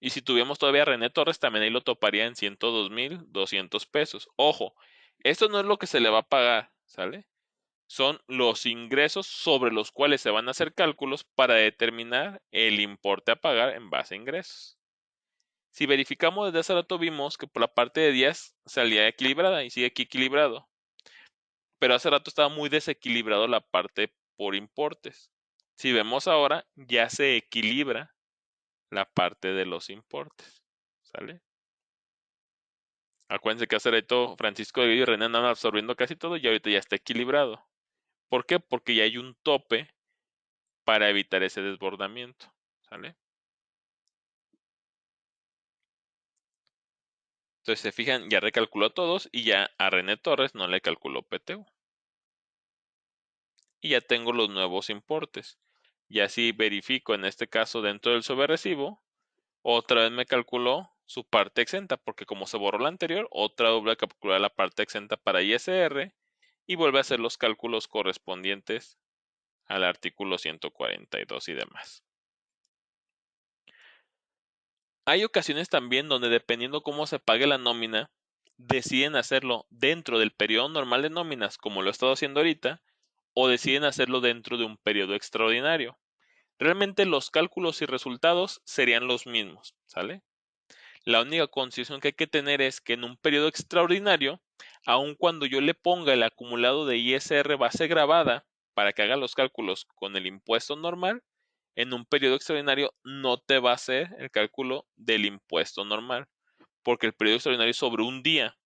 Y si tuviéramos todavía a René Torres, también ahí lo toparía en 102,200 pesos. Ojo, esto no es lo que se le va a pagar, ¿sale? Son los ingresos sobre los cuales se van a hacer cálculos para determinar el importe a pagar en base a ingresos. Si verificamos desde hace rato vimos que por la parte de días salía equilibrada y sigue aquí equilibrado. Pero hace rato estaba muy desequilibrado la parte por importes. Si vemos ahora, ya se equilibra la parte de los importes. ¿Sale? Acuérdense que hace rato Francisco y René andaban absorbiendo casi todo y ahorita ya está equilibrado. ¿Por qué? Porque ya hay un tope para evitar ese desbordamiento. ¿Sale? Entonces se fijan, ya recalculó a todos y ya a René Torres no le calculó PTU. Y ya tengo los nuevos importes. Y así verifico en este caso dentro del sobrerecibo, otra vez me calculó su parte exenta, porque como se borró la anterior, otra vez voy a calcular la parte exenta para ISR y vuelve a hacer los cálculos correspondientes al artículo 142 y demás. Hay ocasiones también donde dependiendo cómo se pague la nómina, deciden hacerlo dentro del periodo normal de nóminas, como lo he estado haciendo ahorita, o deciden hacerlo dentro de un periodo extraordinario. Realmente los cálculos y resultados serían los mismos, ¿sale? La única condición que hay que tener es que en un periodo extraordinario, aun cuando yo le ponga el acumulado de ISR base grabada para que haga los cálculos con el impuesto normal, en un periodo extraordinario no te va a hacer el cálculo del impuesto normal, porque el periodo extraordinario es sobre un día.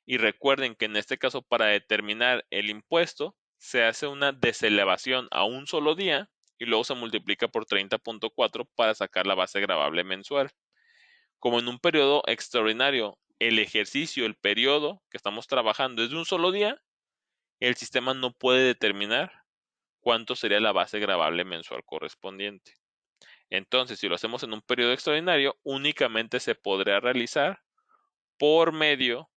Y recuerden que en este caso para determinar el impuesto se hace una deselevación a un solo día y luego se multiplica por 30.4 para sacar la base gravable mensual. Como en un periodo extraordinario, el ejercicio, el periodo que estamos trabajando es de un solo día, el sistema no puede determinar cuánto sería la base gravable mensual correspondiente. Entonces, si lo hacemos en un periodo extraordinario, únicamente se podrá realizar por medio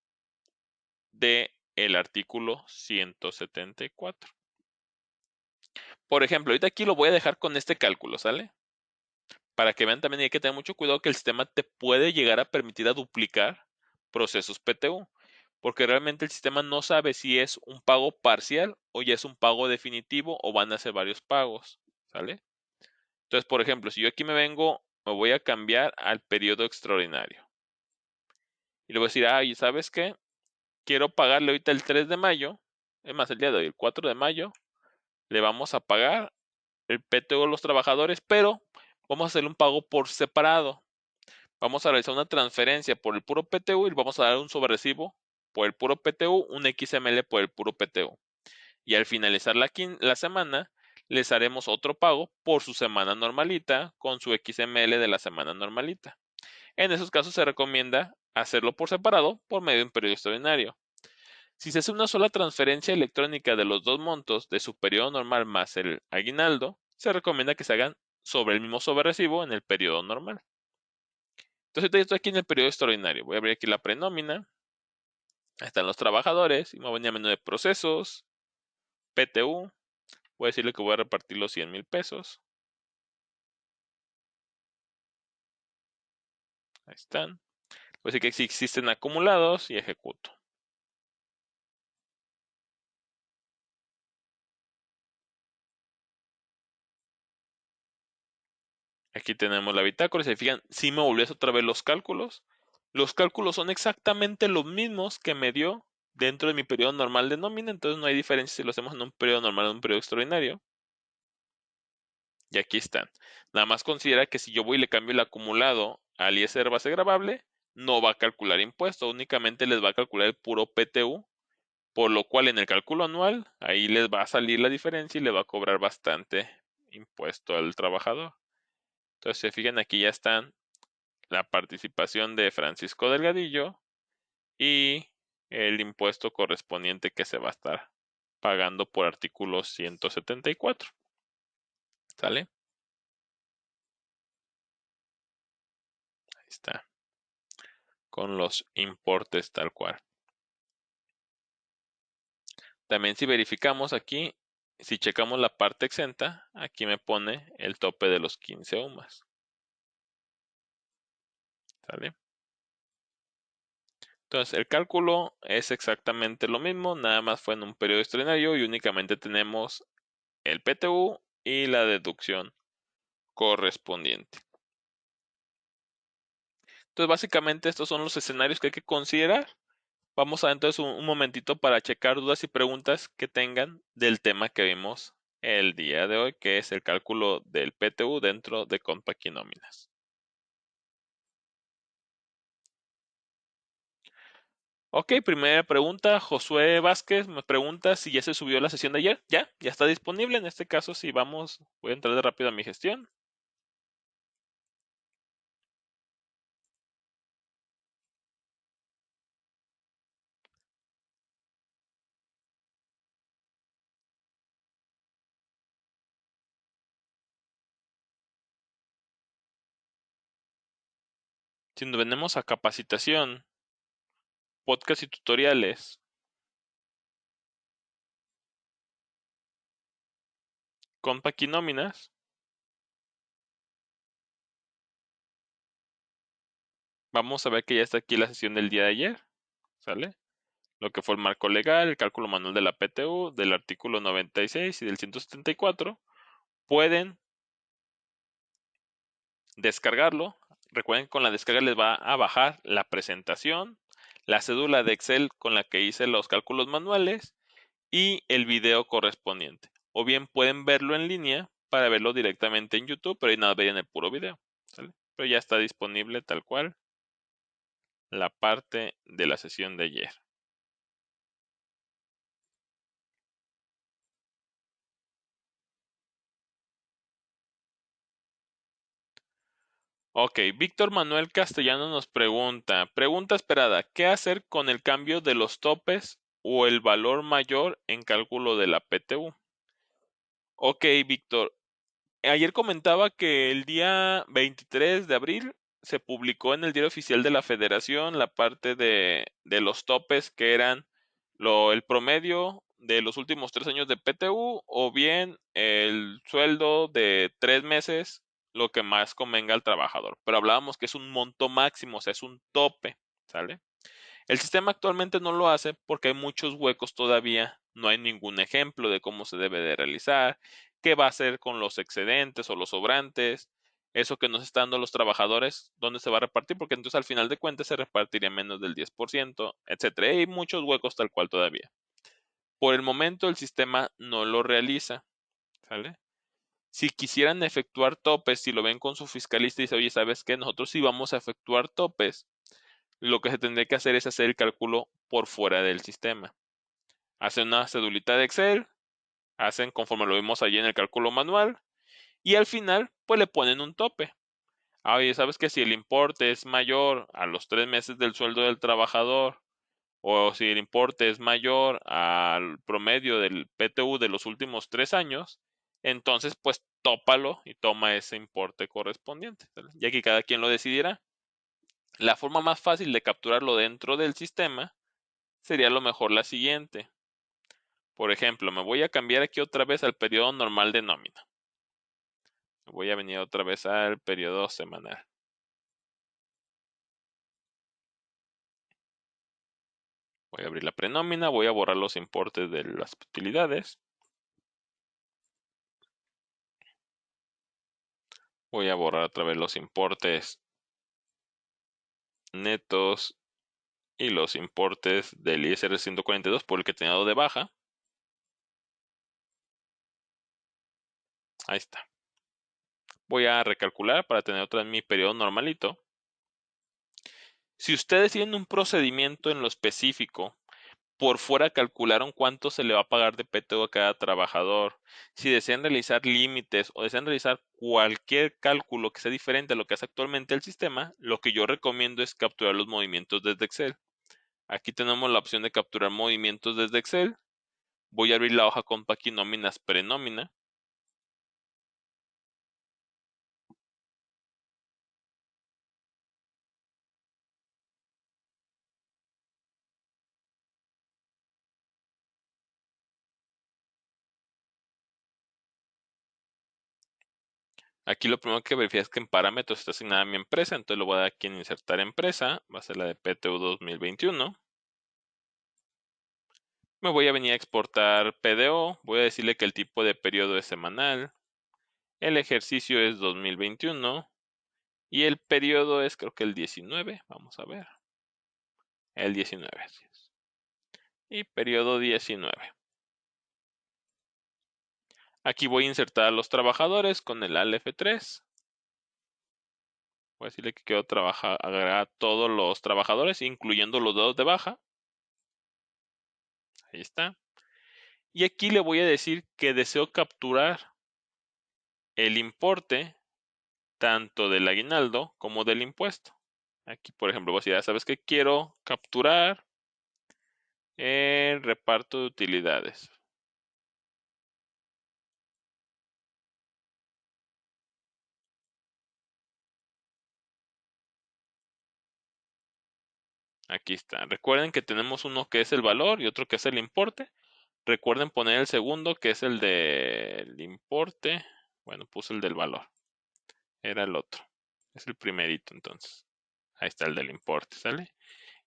de el artículo 174. Por ejemplo, ahorita aquí lo voy a dejar con este cálculo, ¿sale? Para que vean también hay que tener mucho cuidado que el sistema te puede llegar a permitir a duplicar procesos PTU, porque realmente el sistema no sabe si es un pago parcial o ya es un pago definitivo o van a ser varios pagos, ¿sale? Entonces, por ejemplo, si yo aquí me voy a cambiar al periodo extraordinario. Y le voy a decir, ay, ¿sabes qué? Quiero pagarle ahorita el 3 de mayo, es más, el día de hoy, el 4 de mayo, le vamos a pagar el PTU a los trabajadores, pero vamos a hacerle un pago por separado. Vamos a realizar una transferencia por el puro PTU y vamos a dar un sobrerecibo por el puro PTU, un XML por el puro PTU. Y al finalizar la semana, les haremos otro pago por su semana normalita con su XML de la semana normalita. En esos casos se recomienda hacerlo por separado por medio de un periodo extraordinario. Si se hace una sola transferencia electrónica de los dos montos de su periodo normal más el aguinaldo, se recomienda que se hagan sobre el mismo sobrerecibo en el periodo normal. Entonces, yo estoy aquí en el periodo extraordinario. Voy a abrir aquí la prenómina. Ahí están los trabajadores y me voy a venir al menú de procesos, PTU. Voy a decirle que voy a repartir los 100,000 pesos. Ahí están. Voy a decir que si existen acumulados y ejecuto. Aquí tenemos la bitácora. Si se fijan, si me volvió otra vez los cálculos. Los cálculos son exactamente los mismos que me dio dentro de mi periodo normal de nómina. Entonces no hay diferencia si lo hacemos en un periodo normal o en un periodo extraordinario. Y aquí están. Nada más considera que si yo voy y le cambio el acumulado al ISR base gravable, no va a calcular impuesto, únicamente les va a calcular el puro PTU, por lo cual en el cálculo anual, ahí les va a salir la diferencia y le va a cobrar bastante impuesto al trabajador. Entonces, se fijan, aquí ya están la participación de Francisco Delgadillo y el impuesto correspondiente que se va a estar pagando por artículo 174. ¿Sale? Ahí está. Con los importes tal cual. También si verificamos aquí, si checamos la parte exenta, aquí me pone el tope de los 15 UMAS. ¿Sale? Entonces el cálculo es exactamente lo mismo, nada más fue en un periodo extraordinario y únicamente tenemos el PTU y la deducción correspondiente. Entonces básicamente estos son los escenarios que hay que considerar. Vamos a entonces un momentito para checar dudas y preguntas que tengan del tema que vimos el día de hoy, que es el cálculo del PTU dentro de Compact y Nóminas. Ok, primera pregunta, Josué Vázquez me pregunta si ya se subió la sesión de ayer. Ya está disponible. En este caso, si vamos, voy a entrar de rápido a mi gestión. Si nos venimos a capacitación, podcast y tutoriales, Compact y Nóminas, vamos a ver que ya está aquí la sesión del día de ayer. ¿Sale? Lo que fue el marco legal, el cálculo manual de la PTU, del artículo 96 y del 174. Pueden descargarlo. Recuerden que con la descarga les va a bajar la presentación, la cédula de Excel con la que hice los cálculos manuales y el video correspondiente. O bien pueden verlo en línea para verlo directamente en YouTube, pero ahí nada, vean el puro video. ¿Sale? Pero ya está disponible tal cual la parte de la sesión de ayer. Ok, Víctor Manuel Castellano nos pregunta esperada, ¿qué hacer con el cambio de los topes o el valor mayor en cálculo de la PTU? Ok, Víctor, ayer comentaba que el día 23 de abril se publicó en el Diario Oficial de la Federación la parte de los topes que eran el promedio de los últimos 3 años de PTU o bien el sueldo de 3 meses, lo que más convenga al trabajador. Pero hablábamos que es un monto máximo, o sea, es un tope, ¿sale? El sistema actualmente no lo hace porque hay muchos huecos todavía, no hay ningún ejemplo de cómo se debe de realizar, qué va a hacer con los excedentes o los sobrantes, eso que nos están dando los trabajadores, dónde se va a repartir, porque entonces al final de cuentas se repartiría menos del 10%, etcétera. Hay muchos huecos tal cual todavía. Por el momento el sistema no lo realiza, ¿sale? Si quisieran efectuar topes, si lo ven con su fiscalista y dice, oye, ¿sabes qué? Nosotros sí vamos a efectuar topes, lo que se tendría que hacer es hacer el cálculo por fuera del sistema. Hacen una cedulita de Excel, hacen conforme lo vimos allí en el cálculo manual y al final pues le ponen un tope. Oye, ¿sabes que si el importe es mayor a los 3 meses del sueldo del trabajador o si el importe es mayor al promedio del PTU de los últimos 3 años, entonces pues tópalo y toma ese importe correspondiente. Y aquí cada quien lo decidirá. La forma más fácil de capturarlo dentro del sistema sería lo mejor la siguiente. Por ejemplo, me voy a cambiar aquí otra vez al periodo normal de nómina. Voy a venir otra vez al periodo semanal. Voy a abrir la prenómina, voy a borrar los importes de las utilidades. Voy a borrar otra vez los importes netos y los importes del ISR 142 por el que tenía dado de baja. Ahí está. Voy a recalcular para tener otra vez mi periodo normalito. Si ustedes tienen un procedimiento en lo específico, por fuera calcularon cuánto se le va a pagar de PTU a cada trabajador. Si desean realizar límites o desean realizar cualquier cálculo que sea diferente a lo que hace actualmente el sistema, lo que yo recomiendo es capturar los movimientos desde Excel. Aquí tenemos la opción de capturar movimientos desde Excel. Voy a abrir la hoja con paquinóminas prenómina. Aquí lo primero que verifica es que en parámetros está asignada mi empresa, entonces lo voy a dar aquí en insertar empresa, va a ser la de PTU 2021. Me voy a venir a exportar PDO, voy a decirle que el tipo de periodo es semanal, el ejercicio es 2021 y el periodo es creo que el 19, vamos a ver, el 19, así es. Y periodo 19. Aquí voy a insertar a los trabajadores con el ALF3. Voy a decirle que quiero agregar a todos los trabajadores, incluyendo los dados de baja. Ahí está. Y aquí le voy a decir que deseo capturar el importe tanto del aguinaldo como del impuesto. Aquí, por ejemplo, voy a decir, ¿sabes qué? Quiero capturar el reparto de utilidades. Aquí está. Recuerden que tenemos uno que es el valor y otro que es el importe. Recuerden poner el segundo que es el del importe. Bueno, puse el del valor. Era el otro. Es el primerito entonces. Ahí está el del importe, ¿sale?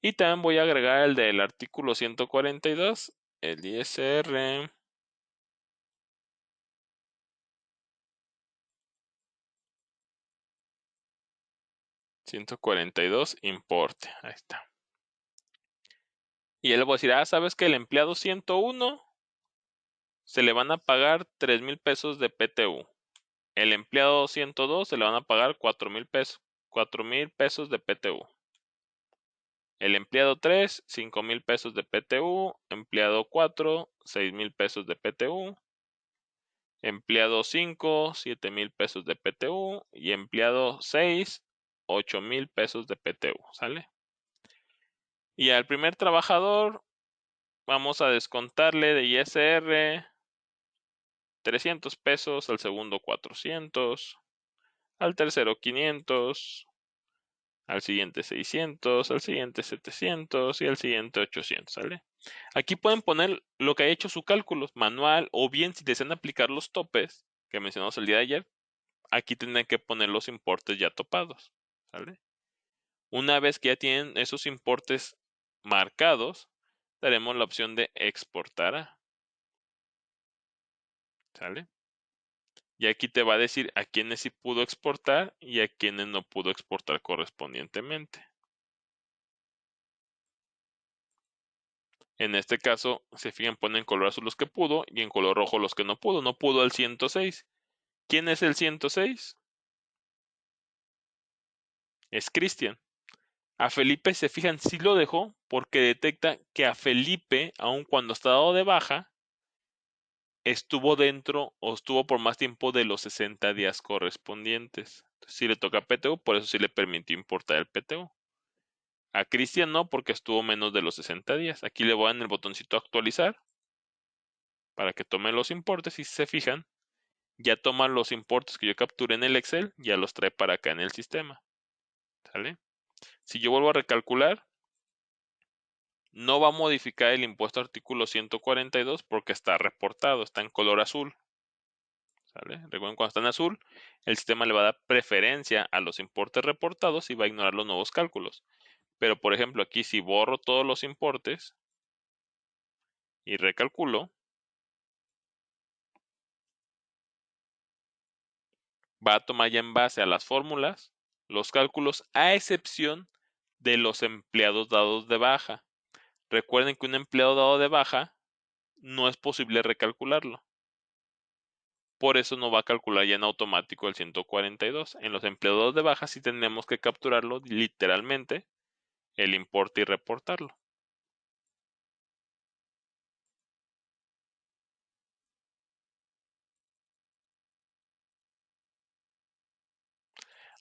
Y también voy a agregar el del artículo 142, el ISR. 142, importe. Ahí está. Y él le voy a decir, ¿sabes que el empleado 101 se le van a pagar 3,000 pesos de PTU? El empleado 102 se le van a pagar 4,000 pesos. 4,000 pesos de PTU. El empleado 3, 5,000 pesos de PTU. Empleado 4, 6,000 pesos de PTU. Empleado 5, 7,000 pesos de PTU. Y empleado 6, 8,000 pesos de PTU. ¿Sale? Y al primer trabajador vamos a descontarle de ISR 300 pesos, al segundo 400, al tercero 500, al siguiente 600, al siguiente 700 y al siguiente 800, ¿sale? Aquí pueden poner lo que ha hecho su cálculo manual o bien si desean aplicar los topes que mencionamos el día de ayer, aquí tendrán que poner los importes ya topados, ¿sale? Una vez que ya tienen esos importes marcados, daremos la opción de exportar a, ¿sale? Y aquí te va a decir a quiénes sí pudo exportar y a quiénes no pudo exportar correspondientemente. En este caso, se fijan, pone en color azul los que pudo y en color rojo los que no pudo. No pudo el 106. ¿Quién es el 106? Es Cristian. A Felipe, se fijan, sí lo dejó porque detecta que a Felipe, aun cuando está dado de baja, estuvo dentro o estuvo por más tiempo de los 60 días correspondientes. Si le toca PTU, por eso sí le permitió importar el PTU. A Cristian no, porque estuvo menos de los 60 días. Aquí le voy a dar en el botoncito actualizar para que tome los importes y si se fijan, ya toma los importes que yo capturé en el Excel, ya los trae para acá en el sistema. ¿Sale? Si yo vuelvo a recalcular, no va a modificar el impuesto artículo 142 porque está reportado, está en color azul. ¿Sale? Recuerden, cuando está en azul, el sistema le va a dar preferencia a los importes reportados y va a ignorar los nuevos cálculos. Pero, por ejemplo, aquí si borro todos los importes y recalculo, va a tomar ya en base a las fórmulas los cálculos, a excepción de los empleados dados de baja. Recuerden que un empleado dado de baja no es posible recalcularlo. Por eso no va a calcular ya en automático el 142. En los empleados de baja sí tenemos que capturarlo literalmente, el importe, y reportarlo.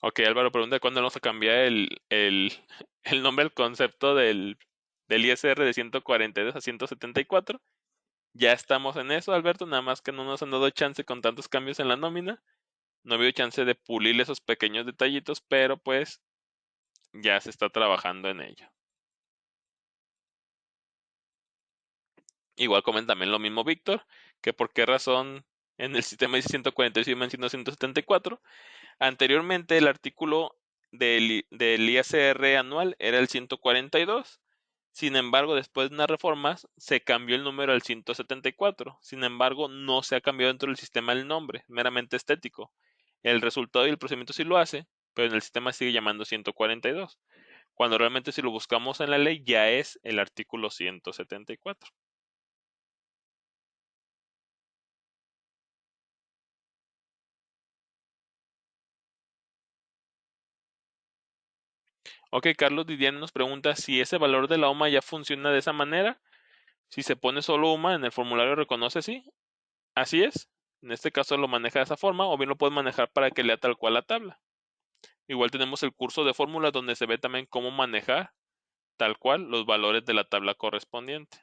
Ok, Álvaro pregunta cuándo vamos a cambiar el nombre del concepto del ISR de 142 a 174. Ya estamos en eso, Alberto, nada más que no nos han dado chance con tantos cambios en la nómina. No ha habido chance de pulir esos pequeños detallitos, pero pues ya se está trabajando en ello. Igual comenta también lo mismo Víctor, que por qué razón en el sistema dice 146 y menciona 174. Anteriormente el artículo del ISR anual era el 142. Sin embargo, después de unas reformas se cambió el número al 174. Sin embargo, no se ha cambiado dentro del sistema el nombre, meramente estético. El resultado y el procedimiento sí lo hace, pero en el sistema sigue llamando 142. Cuando realmente si lo buscamos en la ley ya es el artículo 174. Ok, Carlos Didier nos pregunta si ese valor de la UMA ya funciona de esa manera. Si se pone solo UMA en el formulario reconoce sí. Así es. En este caso lo maneja de esa forma o bien lo puedes manejar para que lea tal cual la tabla. Igual tenemos el curso de fórmulas donde se ve también cómo manejar tal cual los valores de la tabla correspondiente.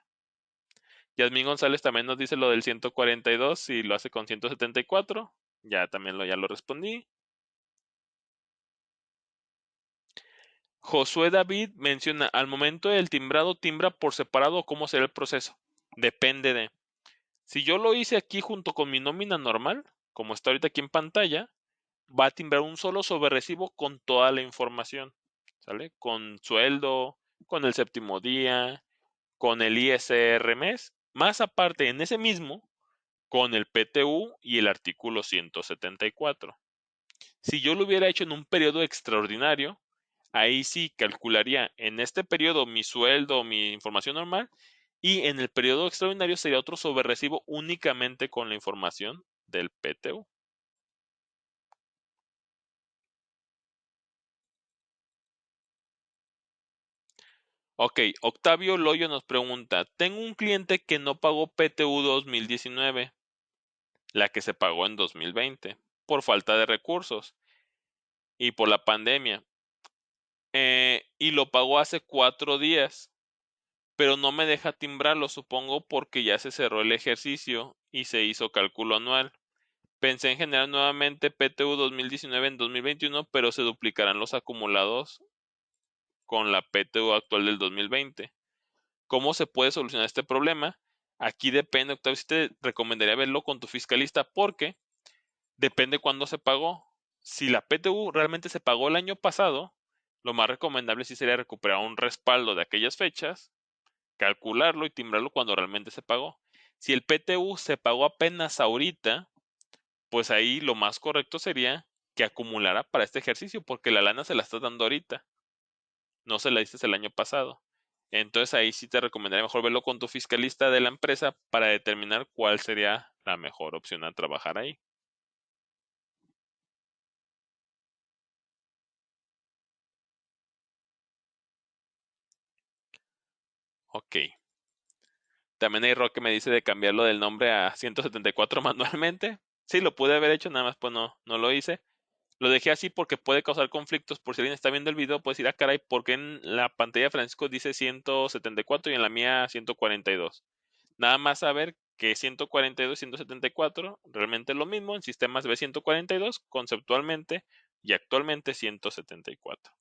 Yasmín González también nos dice lo del 142 y lo hace con 174. Ya también ya lo respondí. Josué David menciona, al momento del timbrado, ¿timbra por separado o cómo será el proceso? Depende de. Si yo lo hice aquí junto con mi nómina normal, como está ahorita aquí en pantalla, va a timbrar un solo sobrerecibo con toda la información, ¿sale? Con sueldo, con el séptimo día, con el ISR mes, más aparte en ese mismo, con el PTU y el artículo 174. Si yo lo hubiera hecho en un periodo extraordinario, ahí sí calcularía en este periodo mi sueldo, mi información normal, y en el periodo extraordinario sería otro sobrerecibo únicamente con la información del PTU. Ok, Octavio Loyo nos pregunta, tengo un cliente que no pagó PTU 2019, la que se pagó en 2020, por falta de recursos y por la pandemia, y lo pagó hace 4 días, pero no me deja timbrarlo, supongo porque ya se cerró el ejercicio y se hizo cálculo anual. Pensé en generar nuevamente PTU 2019 en 2021, pero se duplicarán los acumulados con la PTU actual del 2020. ¿Cómo se puede solucionar este problema? Aquí depende, Octavio, si te recomendaría verlo con tu fiscalista porque depende cuándo se pagó. Si la PTU realmente se pagó el año pasado, lo más recomendable sí sería recuperar un respaldo de aquellas fechas, calcularlo y timbrarlo cuando realmente se pagó. Si el PTU se pagó apenas ahorita, pues ahí lo más correcto sería que acumulara para este ejercicio, porque la lana se la estás dando ahorita, no se la diste el año pasado. Entonces ahí sí te recomendaría mejor verlo con tu fiscalista de la empresa para determinar cuál sería la mejor opción a trabajar ahí. Ok. También hay Rock que me dice de cambiarlo del nombre a 174 manualmente. Sí, lo pude haber hecho, nada más pues no lo hice. Lo dejé así porque puede causar conflictos. Por si alguien está viendo el video, puede decir, ah, caray, ¿por qué en la pantalla de Francisco dice 174 y en la mía 142? Nada más saber que 142 y 174 realmente es lo mismo. En sistemas ve 142 conceptualmente y actualmente 174.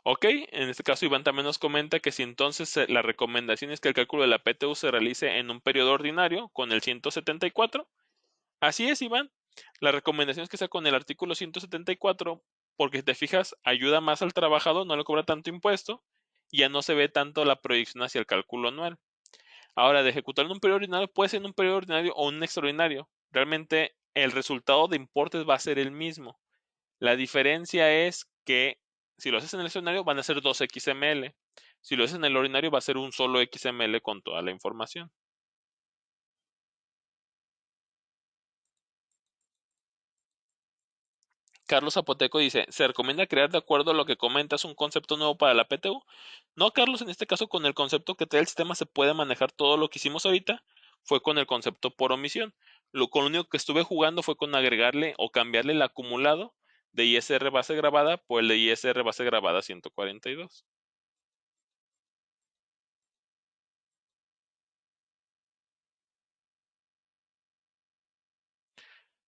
Ok, en este caso Iván también nos comenta que si entonces la recomendación es que el cálculo de la PTU se realice en un periodo ordinario con el 174. Así es, Iván. La recomendación es que sea con el artículo 174 porque si te fijas ayuda más al trabajador, no le cobra tanto impuesto y ya no se ve tanto la proyección hacia el cálculo anual. Ahora, de ejecutar en un periodo ordinario puede ser en un periodo ordinario o un extraordinario. Realmente el resultado de importes va a ser el mismo. La diferencia es que si lo haces en el extraordinario van a ser 2 XML. Si lo haces en el ordinario va a ser un solo XML con toda la información. Carlos Zapoteco dice, ¿se recomienda crear de acuerdo a lo que comentas un concepto nuevo para la PTU? No, Carlos, en este caso con el concepto que trae el sistema se puede manejar todo lo que hicimos ahorita, fue con el concepto por omisión. Con lo único que estuve jugando fue con agregarle o cambiarle el acumulado de ISR base grabada por el de ISR base grabada 142.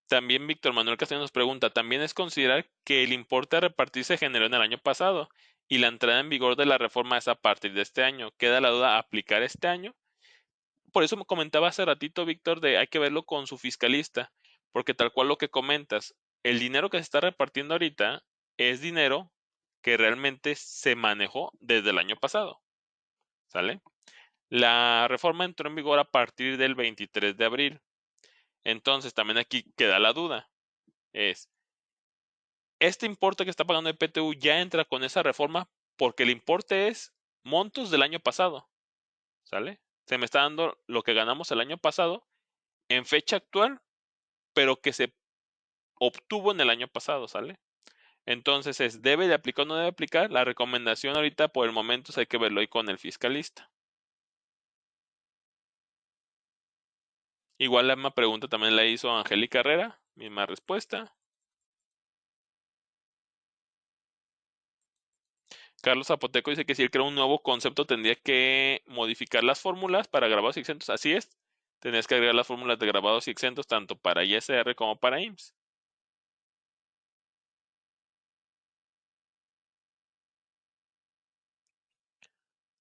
También Víctor Manuel Castillo nos pregunta, ¿también es considerar que el importe a repartir se generó en el año pasado y la entrada en vigor de la reforma es a partir de este año? ¿Queda la duda aplicar este año? Por eso me comentaba hace ratito, Víctor, de hay que verlo con su fiscalista, porque tal cual lo que comentas, el dinero que se está repartiendo ahorita es dinero que realmente se manejó desde el año pasado, ¿sale? La reforma entró en vigor a partir del 23 de abril. Entonces, también aquí queda la duda. Es, este importe que está pagando el PTU ya entra con esa reforma porque el importe es montos del año pasado, ¿sale? Se me está dando lo que ganamos el año pasado en fecha actual, pero que se obtuvo en el año pasado, ¿sale? Entonces es, ¿debe de aplicar o no debe aplicar? La recomendación ahorita por el momento hay que verlo ahí con el fiscalista. Igual la misma pregunta también la hizo Angélica Herrera, misma respuesta. Carlos Zapoteco dice que si él crea un nuevo concepto tendría que modificar las fórmulas para grabados y exentos. Así es, tendrías que agregar las fórmulas de grabados y exentos tanto para ISR como para IMSS.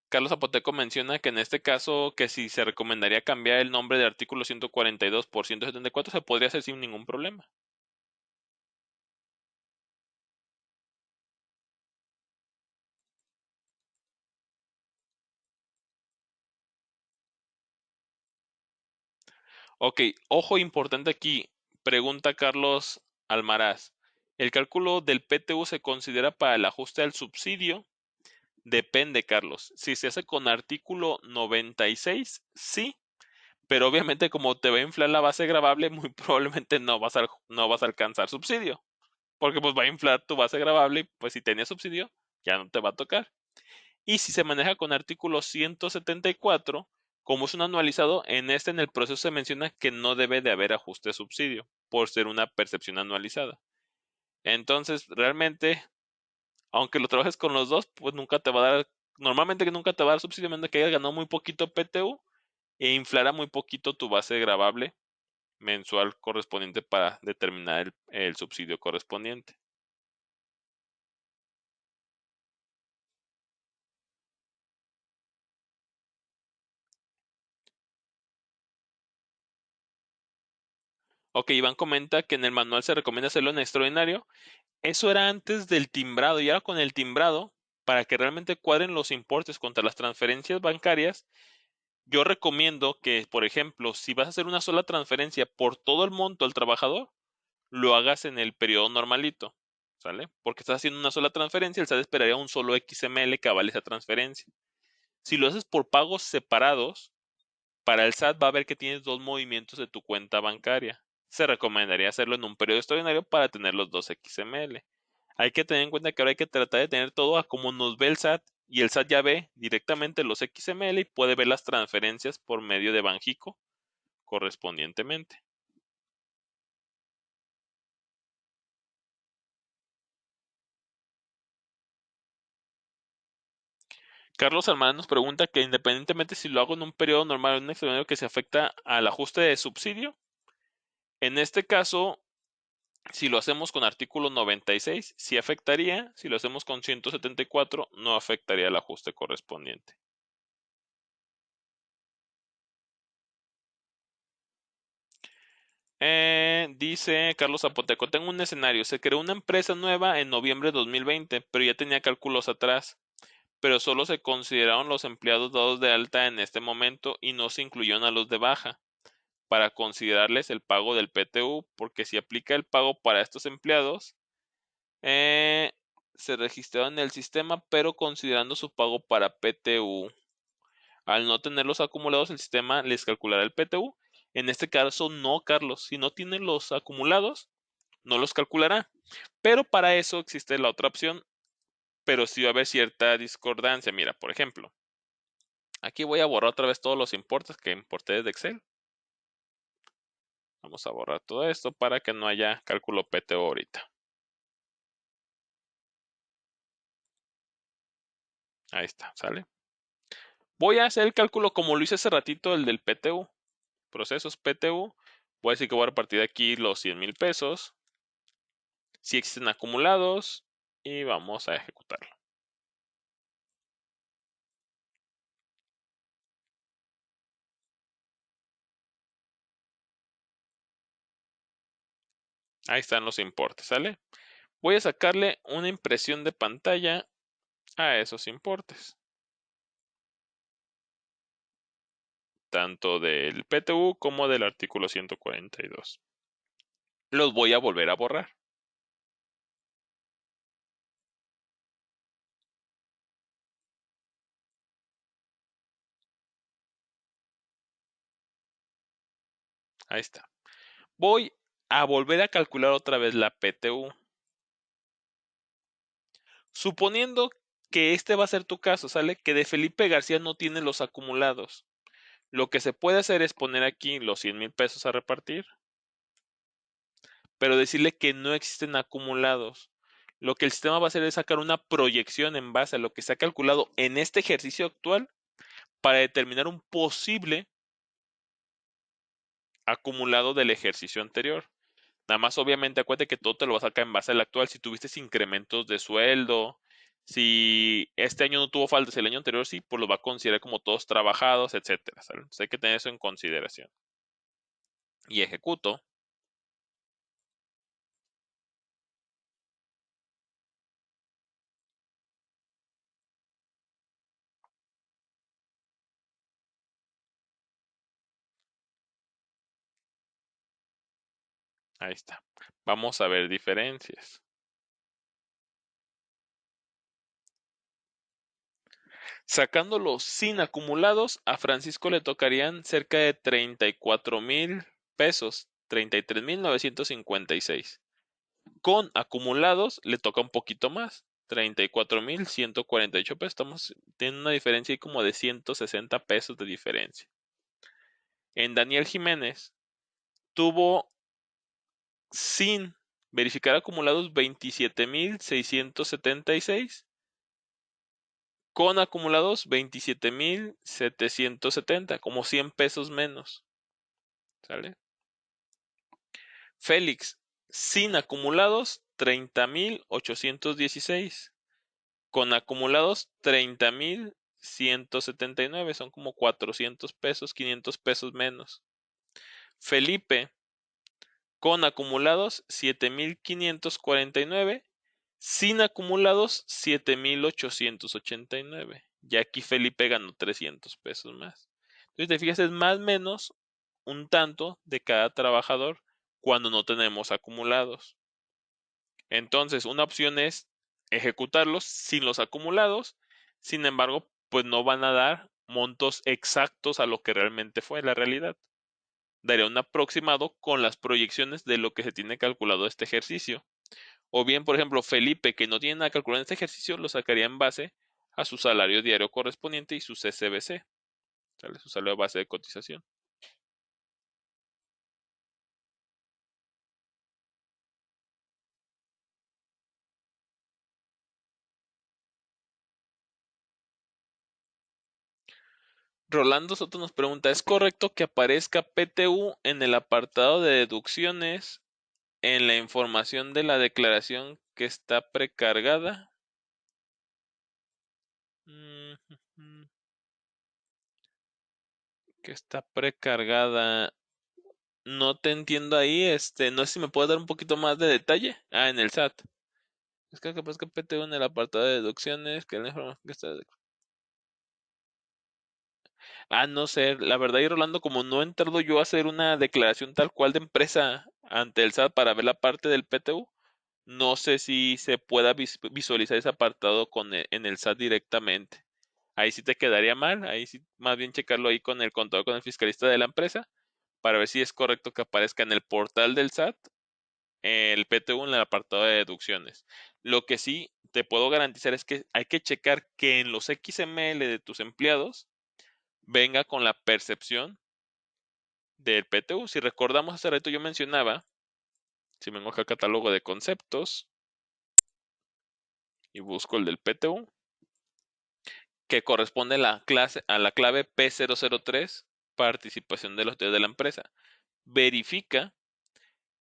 Carlos Zapoteco menciona que en este caso que si se recomendaría cambiar el nombre del artículo 142 por 174 se podría hacer sin ningún problema. Ok, ojo importante aquí, pregunta Carlos Almaraz. ¿El cálculo del PTU se considera para el ajuste al subsidio? Depende, Carlos. Si se hace con artículo 96, sí, pero obviamente como te va a inflar la base gravable, muy probablemente no vas a alcanzar subsidio, porque pues va a inflar tu base gravable y pues si tenías subsidio, ya no te va a tocar. Y si se maneja con artículo 174, como es un anualizado, en el proceso se menciona que no debe de haber ajuste de subsidio por ser una percepción anualizada. Entonces, realmente, aunque lo trabajes con los dos, pues nunca te va a dar, normalmente que nunca te va a dar subsidio, a menos que hayas ganado muy poquito PTU e inflará muy poquito tu base gravable mensual correspondiente para determinar el subsidio correspondiente. Ok, Iván comenta que en el manual se recomienda hacerlo en extraordinario. Eso era antes del timbrado y ahora con el timbrado, para que realmente cuadren los importes contra las transferencias bancarias, yo recomiendo que, por ejemplo, si vas a hacer una sola transferencia por todo el monto al trabajador, lo hagas en el periodo normalito, ¿sale? Porque estás haciendo una sola transferencia, el SAT esperaría un solo XML que avale esa transferencia. Si lo haces por pagos separados, para el SAT va a ver que tienes dos movimientos de tu cuenta bancaria. Se recomendaría hacerlo en un periodo extraordinario para tener los dos XML. Hay que tener en cuenta que ahora hay que tratar de tener todo a como nos ve el SAT y el SAT ya ve directamente los XML y puede ver las transferencias por medio de Banjico correspondientemente. Carlos Almada nos pregunta que independientemente si lo hago en un periodo normal o en un extraordinario que se afecta al ajuste de subsidio, en este caso Si lo hacemos con artículo 96, sí afectaría. Si lo hacemos con 174, no afectaría el ajuste correspondiente. Dice Carlos Zapoteco, tengo un escenario. Se creó una empresa nueva en noviembre de 2020, pero ya tenía cálculos atrás, pero solo se consideraron los empleados dados de alta en este momento y no se incluyeron a los de baja para considerarles el pago del PTU, porque si aplica el pago para estos empleados, eh, se registraron en el sistema, pero considerando su pago para PTU. Al no tenerlos acumulados, el sistema les calculará el PTU. En este caso, no, Carlos. Si no tienen los acumulados, no los calculará. Pero para eso existe la otra opción, pero sí va a haber cierta discordancia. Mira, por ejemplo, aquí voy a borrar otra vez todos los importes que importé desde Excel. Vamos a borrar todo esto para que no haya cálculo PTU ahorita. Ahí está, ¿sale? Voy a hacer el cálculo como lo hice hace ratito, el del PTU. Procesos PTU. Voy a decir que voy a repartir aquí los 100,000 pesos. Si existen acumulados. Y vamos a ejecutarlo. Ahí están los importes, ¿sale? Voy a sacarle una impresión de pantalla a esos importes. Tanto del PTU como del artículo 142. Los voy a volver a borrar. Ahí está. Voy a volver a calcular otra vez la PTU. Suponiendo que este va a ser tu caso, ¿sale? Que de Felipe García no tiene los acumulados. Lo que se puede hacer es poner aquí los 100,000 pesos a repartir, pero decirle que no existen acumulados. Lo que el sistema va a hacer es sacar una proyección en base a lo que se ha calculado en este ejercicio actual para determinar un posible acumulado del ejercicio anterior. Nada más, obviamente, acuérdate que todo te lo va a sacar en base al actual. Si tuviste incrementos de sueldo, si este año no tuvo faltas, el año anterior sí, pues lo va a considerar como todos trabajados, etcétera. ¿Sale? Entonces hay que tener eso en consideración. Y ejecuto. Ahí está. Vamos a ver diferencias. Sacándolos sin acumulados, a Francisco le tocarían cerca de 34,000 pesos, 33,956. Con acumulados le toca un poquito más, 34,148 pesos. Estamos teniendo una diferencia ahí como de 160 pesos de diferencia. En Daniel Jiménez tuvo sin verificar acumulados 27,676. Con acumulados 27,770, como 100 pesos menos. ¿Sale? Félix, sin acumulados 30,816. Con acumulados 30,179. Son como 400 pesos, 500 pesos menos. Felipe, con acumulados 7,549. Sin acumulados 7,889. Y aquí Felipe ganó 300 pesos más. Entonces, te fijas, es más o menos un tanto de cada trabajador cuando no tenemos acumulados. Entonces, una opción es ejecutarlos sin los acumulados. Sin embargo, pues no van a dar montos exactos a lo que realmente fue la realidad. Daría un aproximado con las proyecciones de lo que se tiene calculado este ejercicio. O bien, por ejemplo, Felipe, que no tiene nada calculado en este ejercicio, lo sacaría en base a su salario diario correspondiente y su CCBC, ¿sale? Su salario base de cotización. Rolando Soto nos pregunta, ¿es correcto que aparezca PTU en el apartado de deducciones en la información de la declaración que está precargada. Que está precargada. No te entiendo ahí, no sé si me puedes dar un poquito más de detalle. Ah, en el SAT. Es que capaz que PTU en el apartado de deducciones, que la información que está. Ah, no sé, la verdad, y Rolando, como no he entrado yo a hacer una declaración tal cual de empresa ante el SAT para ver la parte del PTU, no sé si se pueda visualizar ese apartado en el SAT directamente. Ahí sí te quedaría mal, ahí sí, más bien checarlo ahí con el contador, con el fiscalista de la empresa, para ver si es correcto que aparezca en el portal del SAT el PTU en el apartado de deducciones. Lo que sí te puedo garantizar es que hay que checar que en los XML de tus empleados venga con la percepción del PTU. Si recordamos hace rato yo mencionaba, si vengo acá al catálogo de conceptos y busco el del PTU, que corresponde a la clave P003, participación de los de la empresa. Verifica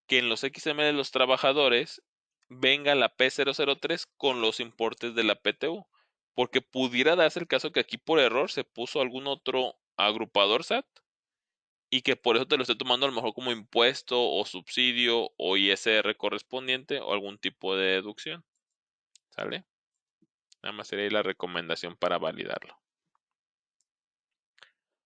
que en los XML de los trabajadores venga la P003 con los importes de la PTU, porque pudiera darse el caso que aquí por error se puso algún otro agrupador SAT y que por eso te lo esté tomando a lo mejor como impuesto o subsidio o ISR correspondiente o algún tipo de deducción. ¿Sale? Nada más sería ahí la recomendación para validarlo.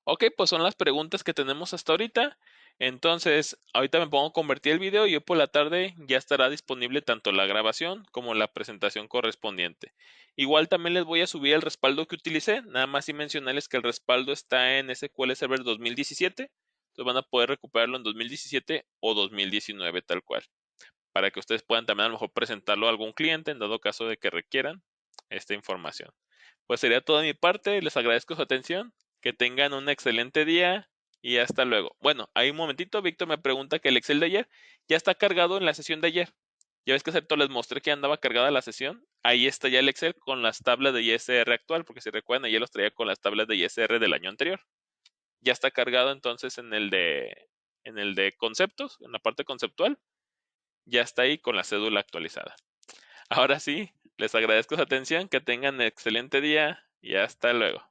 Ok, pues son las preguntas que tenemos hasta ahorita. Entonces, ahorita me pongo a convertir el video y hoy por la tarde ya estará disponible tanto la grabación como la presentación correspondiente. Igual también les voy a subir el respaldo que utilicé, nada más y mencionarles que el respaldo está en SQL Server 2017. Entonces van a poder recuperarlo en 2017 o 2019 tal cual, para que ustedes puedan también a lo mejor presentarlo a algún cliente en dado caso de que requieran esta información. Pues sería todo de mi parte, les agradezco su atención, que tengan un excelente día y hasta luego. Bueno, hay un momentito, Víctor me pregunta que el Excel de ayer ya está cargado en la sesión de ayer. Ya ves que cierto les mostré que andaba cargada la sesión. Ahí está ya el Excel con las tablas de ISR actual, porque si recuerdan, ayer los traía con las tablas de ISR del año anterior. Ya está cargado entonces en el de conceptos, en la parte conceptual, ya está ahí con la cédula actualizada. Ahora sí, les agradezco su atención, que tengan excelente día y hasta luego.